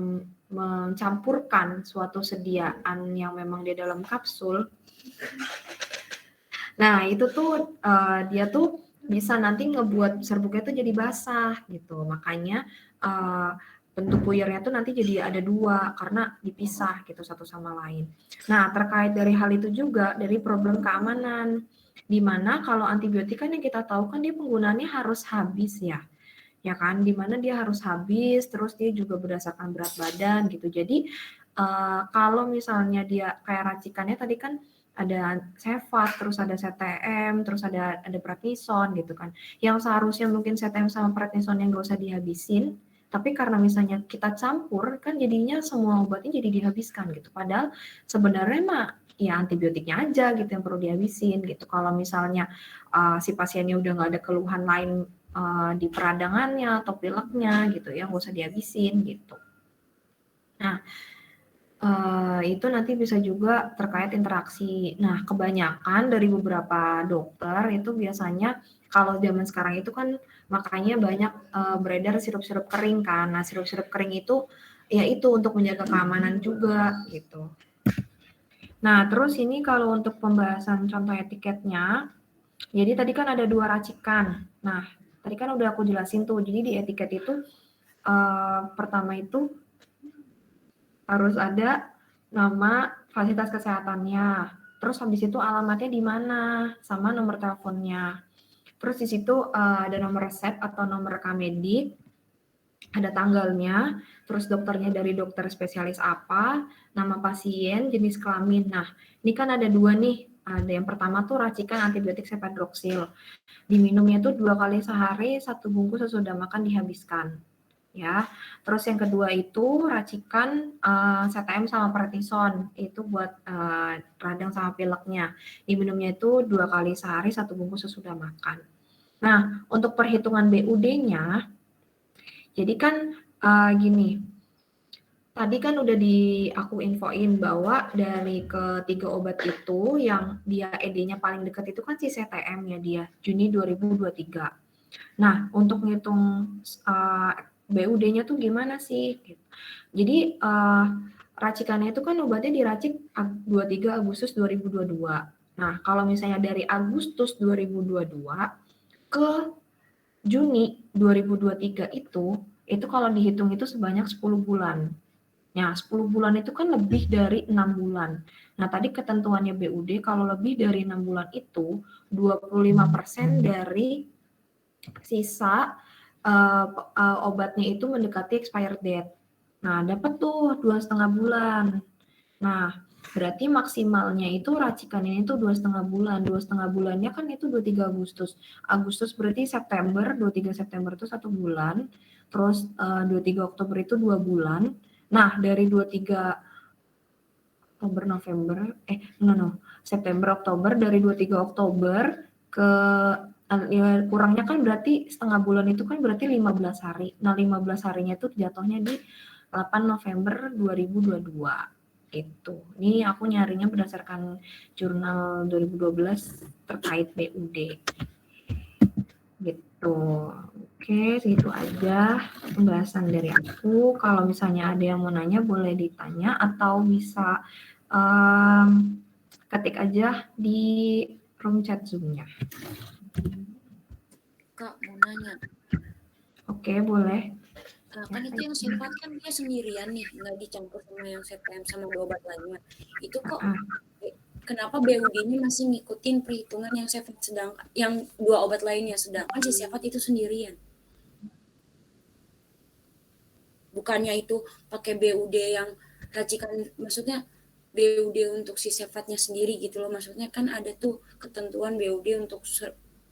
mencampurkan suatu sediaan yang memang di dalam kapsul, nah itu tuh dia tuh bisa nanti ngebuat serbuknya tuh jadi basah gitu. Makanya bentuk puyernya tuh nanti jadi ada 2 karena dipisah gitu satu sama lain. Nah, terkait dari hal itu juga dari problem keamanan, di mana kalau antibiotik kan yang kita tahu kan dia penggunaannya harus habis ya kan, dimana dia harus habis, terus dia juga berdasarkan berat badan gitu. Jadi kalau misalnya dia kayak racikannya tadi kan ada Cefat, terus ada CTM, terus ada prednison gitu kan. Yang seharusnya mungkin CTM sama prednison yang nggak usah dihabisin, tapi karena misalnya kita campur kan jadinya semua obatnya jadi dihabiskan gitu. Padahal sebenarnya mah ya antibiotiknya aja gitu yang perlu dihabisin gitu. Kalau misalnya si pasiennya udah nggak ada keluhan lain di peradangannya atau pileknya gitu ya, nggak usah dihabisin gitu. Nah, itu nanti bisa juga terkait interaksi. Nah, kebanyakan dari beberapa dokter itu biasanya kalau zaman sekarang itu kan makanya banyak beredar sirup-sirup kering kan. Nah, sirup-sirup kering itu ya itu untuk menjaga keamanan juga gitu. Nah, terus ini kalau untuk pembahasan contoh etiketnya, jadi tadi kan ada 2 racikan. Nah, tadi kan udah aku jelasin tuh, jadi di etiket itu pertama itu harus ada nama fasilitas kesehatannya, terus habis itu alamatnya di mana, sama nomor teleponnya. Terus di situ ada nomor resep atau nomor rekam medik, ada tanggalnya, terus dokternya dari dokter spesialis apa, nama pasien, jenis kelamin. Nah, ini kan ada 2 nih. Ada yang pertama tuh racikan antibiotik cefadroxil. Diminumnya tuh 2 kali sehari, 1 bungkus sesudah makan dihabiskan. Ya. Terus yang kedua itu racikan CTM sama prednison. Itu buat radang sama pileknya. Diminumnya itu 2 kali sehari, 1 bungkus sesudah makan. Nah, untuk perhitungan BUD-nya, jadi kan gini, tadi kan udah aku infoin bahwa dari ketiga obat itu yang dia ED-nya paling dekat itu kan si CTM ya dia, Juni 2023. Nah, untuk ngitung BUD-nya tuh gimana sih? Jadi racikannya itu kan obatnya diracik 23 Agustus 2022. Nah, kalau misalnya dari Agustus 2022 ke Juni 2023 itu kalau dihitung itu sebanyak 10 bulan. Ya, 10 bulan itu kan lebih dari 6 bulan. Nah, tadi ketentuannya BUD kalau lebih dari 6 bulan itu 25% dari sisa obatnya itu mendekati expired date. Nah, dapat tuh 2,5 bulan. Nah, berarti maksimalnya itu racikannya itu 2,5 bulan. 2,5 bulannya kan itu 23 Agustus. Agustus berarti September, 23 September itu 1 bulan. Terus 23 Oktober itu 2 bulan. Nah, dari 23 Oktober, November, September, Oktober, dari 23 Oktober ke ya, kurangnya kan berarti setengah bulan itu kan berarti 15 hari. Nah, 15 harinya itu jatuhnya di 8 November 2022 gitu. Ini aku nyarinya berdasarkan jurnal 2012 terkait BUD gitu. Oke, segitu aja pembahasan dari aku. Kalau misalnya ada yang mau nanya boleh ditanya atau bisa ketik aja di room chat Zoom-nya. Kak, mau nanya. Oke, boleh. Kan itu yang sifat kan dia sendirian nih, nggak dicampur sama yang CPM sama dua obat lainnya. Itu kok kenapa BUD-nya masih ngikutin perhitungan yang sifat sedangkan yang dua obat lainnya, sedangkan si sifat itu sendirian? Bukannya itu pakai BUD yang racikan, maksudnya BUD untuk si sifatnya sendiri gitu loh, maksudnya kan ada tuh ketentuan BUD untuk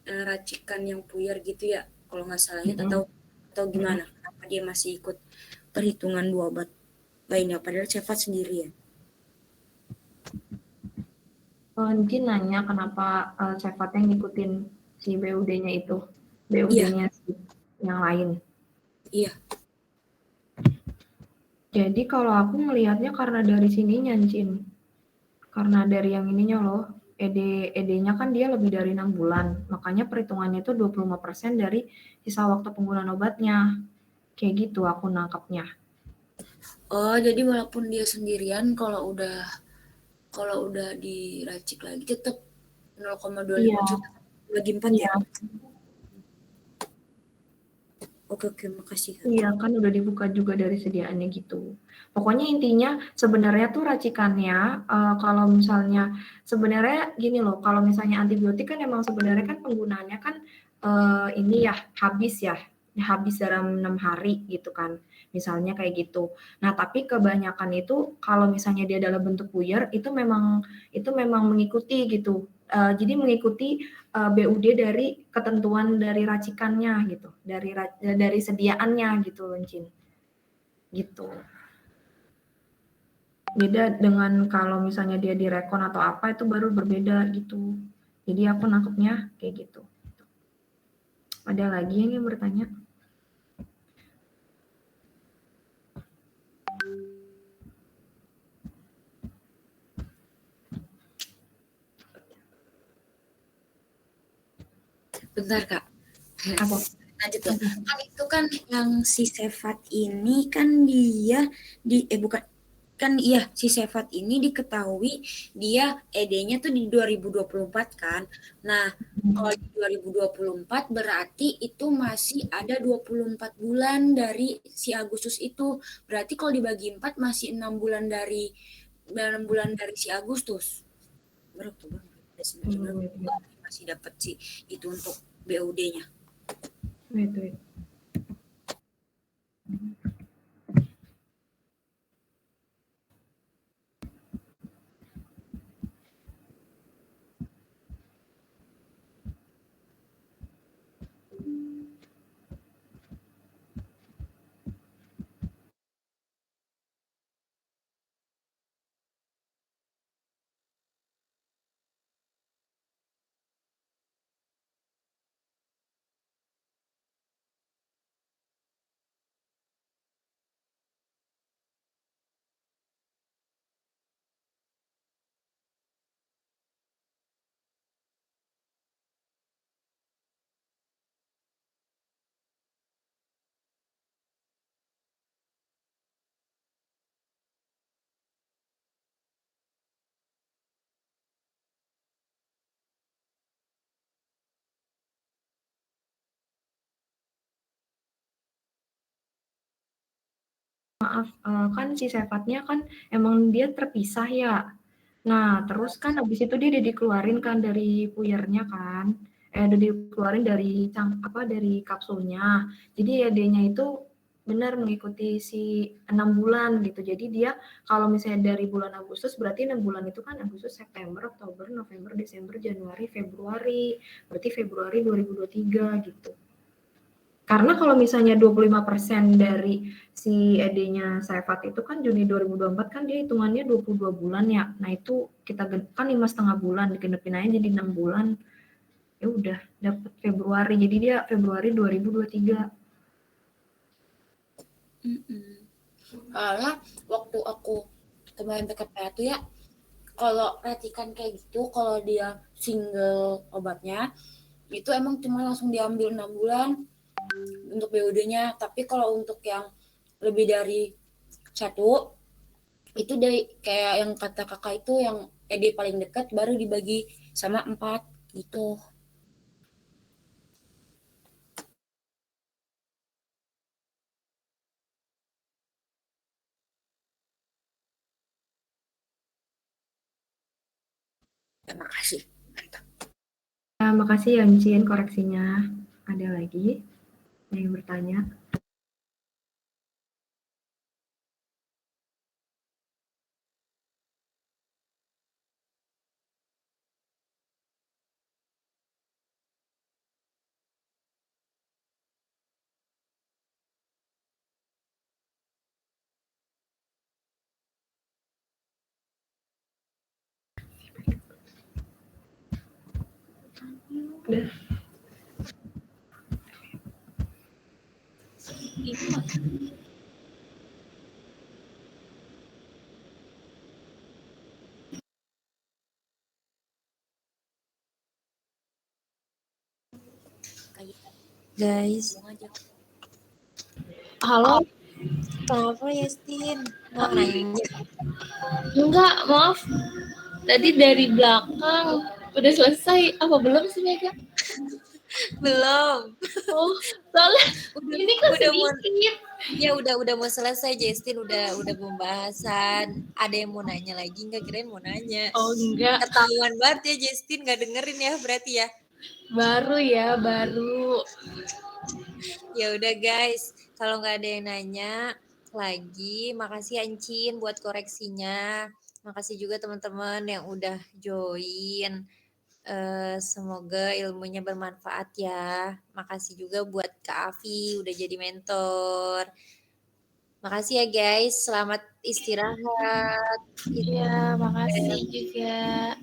racikan yang puyer gitu ya, kalau nggak salah ya, atau gimana? Kenapa dia masih ikut perhitungan dua obat lainnya padahal sifat sendirian? Mungkin nanya kenapa sifatnya ngikutin si BUD-nya itu, BUD-nya yang lain. Iya. Jadi kalau aku melihatnya karena dari sininya, Cin. Karena dari yang ininya loh, ED-nya kan dia lebih dari 6 bulan. Makanya perhitungannya itu 25% dari sisa waktu penggunaan obatnya. Kayak gitu aku nangkapnya. Oh, jadi walaupun dia sendirian, kalau udah diracik lagi tetap 0,25 juta bagi 4 ya? Oke, makasih. Iya, kan udah dibuka juga dari sediaannya gitu. Pokoknya intinya sebenarnya tuh racikannya kalau misalnya sebenarnya gini loh, kalau misalnya antibiotik kan emang sebenarnya kan penggunaannya kan ini ya habis dalam 6 hari gitu kan. Misalnya kayak gitu. Nah, tapi kebanyakan itu kalau misalnya dia dalam bentuk puyer itu memang mengikuti gitu. Jadi mengikuti BUD dari ketentuan dari racikannya gitu, dari sediaannya gitu, Cin. Gitu. Beda dengan kalau misalnya dia direkon atau apa itu baru berbeda gitu. Jadi aku nangkepnya kayak gitu. Ada lagi yang ingin bertanya? Bentar, Kak. Apa? Lanjut ya. Kan itu kan yang si Sefat ini kan dia si Sefat ini diketahui dia ED-nya tuh di 2024 kan. Nah, kalau di 2024 berarti itu masih ada 24 bulan dari si Agustus itu. Berarti kalau dibagi 4 masih 6 bulan dari si Agustus. Beroktober, Desember, masih dapat sih itu untuk BUD-nya. Wait. maaf, kan si Sefatnya kan emang dia terpisah ya. Nah, terus kan habis itu dia udah dikeluarin kan dari puyernya kan. Udah dikeluarin dari dari kapsulnya. Jadi ED-nya itu benar mengikuti si 6 bulan gitu. Jadi dia kalau misalnya dari bulan Agustus berarti 6 bulan itu kan Agustus, September, Oktober, November, Desember, Januari, Februari. Berarti Februari 2023 gitu. Karena kalau misalnya 25% dari si ED-nya Saifat itu kan Juni 2024 kan dia hitungannya 22 bulan ya. Nah itu kita kan 5,5 bulan digenepin aja jadi 6 bulan. Ya udah dapat Februari. Jadi dia Februari 2023. Karena waktu aku kemarin PKPA tuh ya, kalau perhatikan kayak gitu, kalau dia single obatnya, itu emang cuma langsung diambil 6 bulan untuk BUD-nya. Tapi kalau untuk yang lebih dari 1, itu dari kayak yang kata kakak itu yang ED paling dekat baru dibagi sama 4 gitu. Terima kasih. Nah, makasih ya Encin koreksinya. Ada lagi yang bertanya? Udah. Guys, Halo, kenapa Yastin? Mau nanya? enggak, maaf. Tadi dari belakang udah selesai. Apa belum sih, Mega? Belum. Oh, soalnya ini kan udah mau, sedikit. ya udah mau selesai Justin, udah pembahasan. Ada yang mau nanya lagi nggak? Kirain mau nanya. Oh, enggak. Ketahuan banget ya Justin nggak dengerin ya berarti ya. Baru ya, baru. Ya udah guys, kalau nggak ada yang nanya lagi, makasih Ancin buat koreksinya. Makasih juga teman-teman yang udah join. Semoga ilmunya bermanfaat ya. Makasih juga buat Kak Afi udah jadi mentor. Makasih ya guys, selamat istirahat. Ya, makasih juga.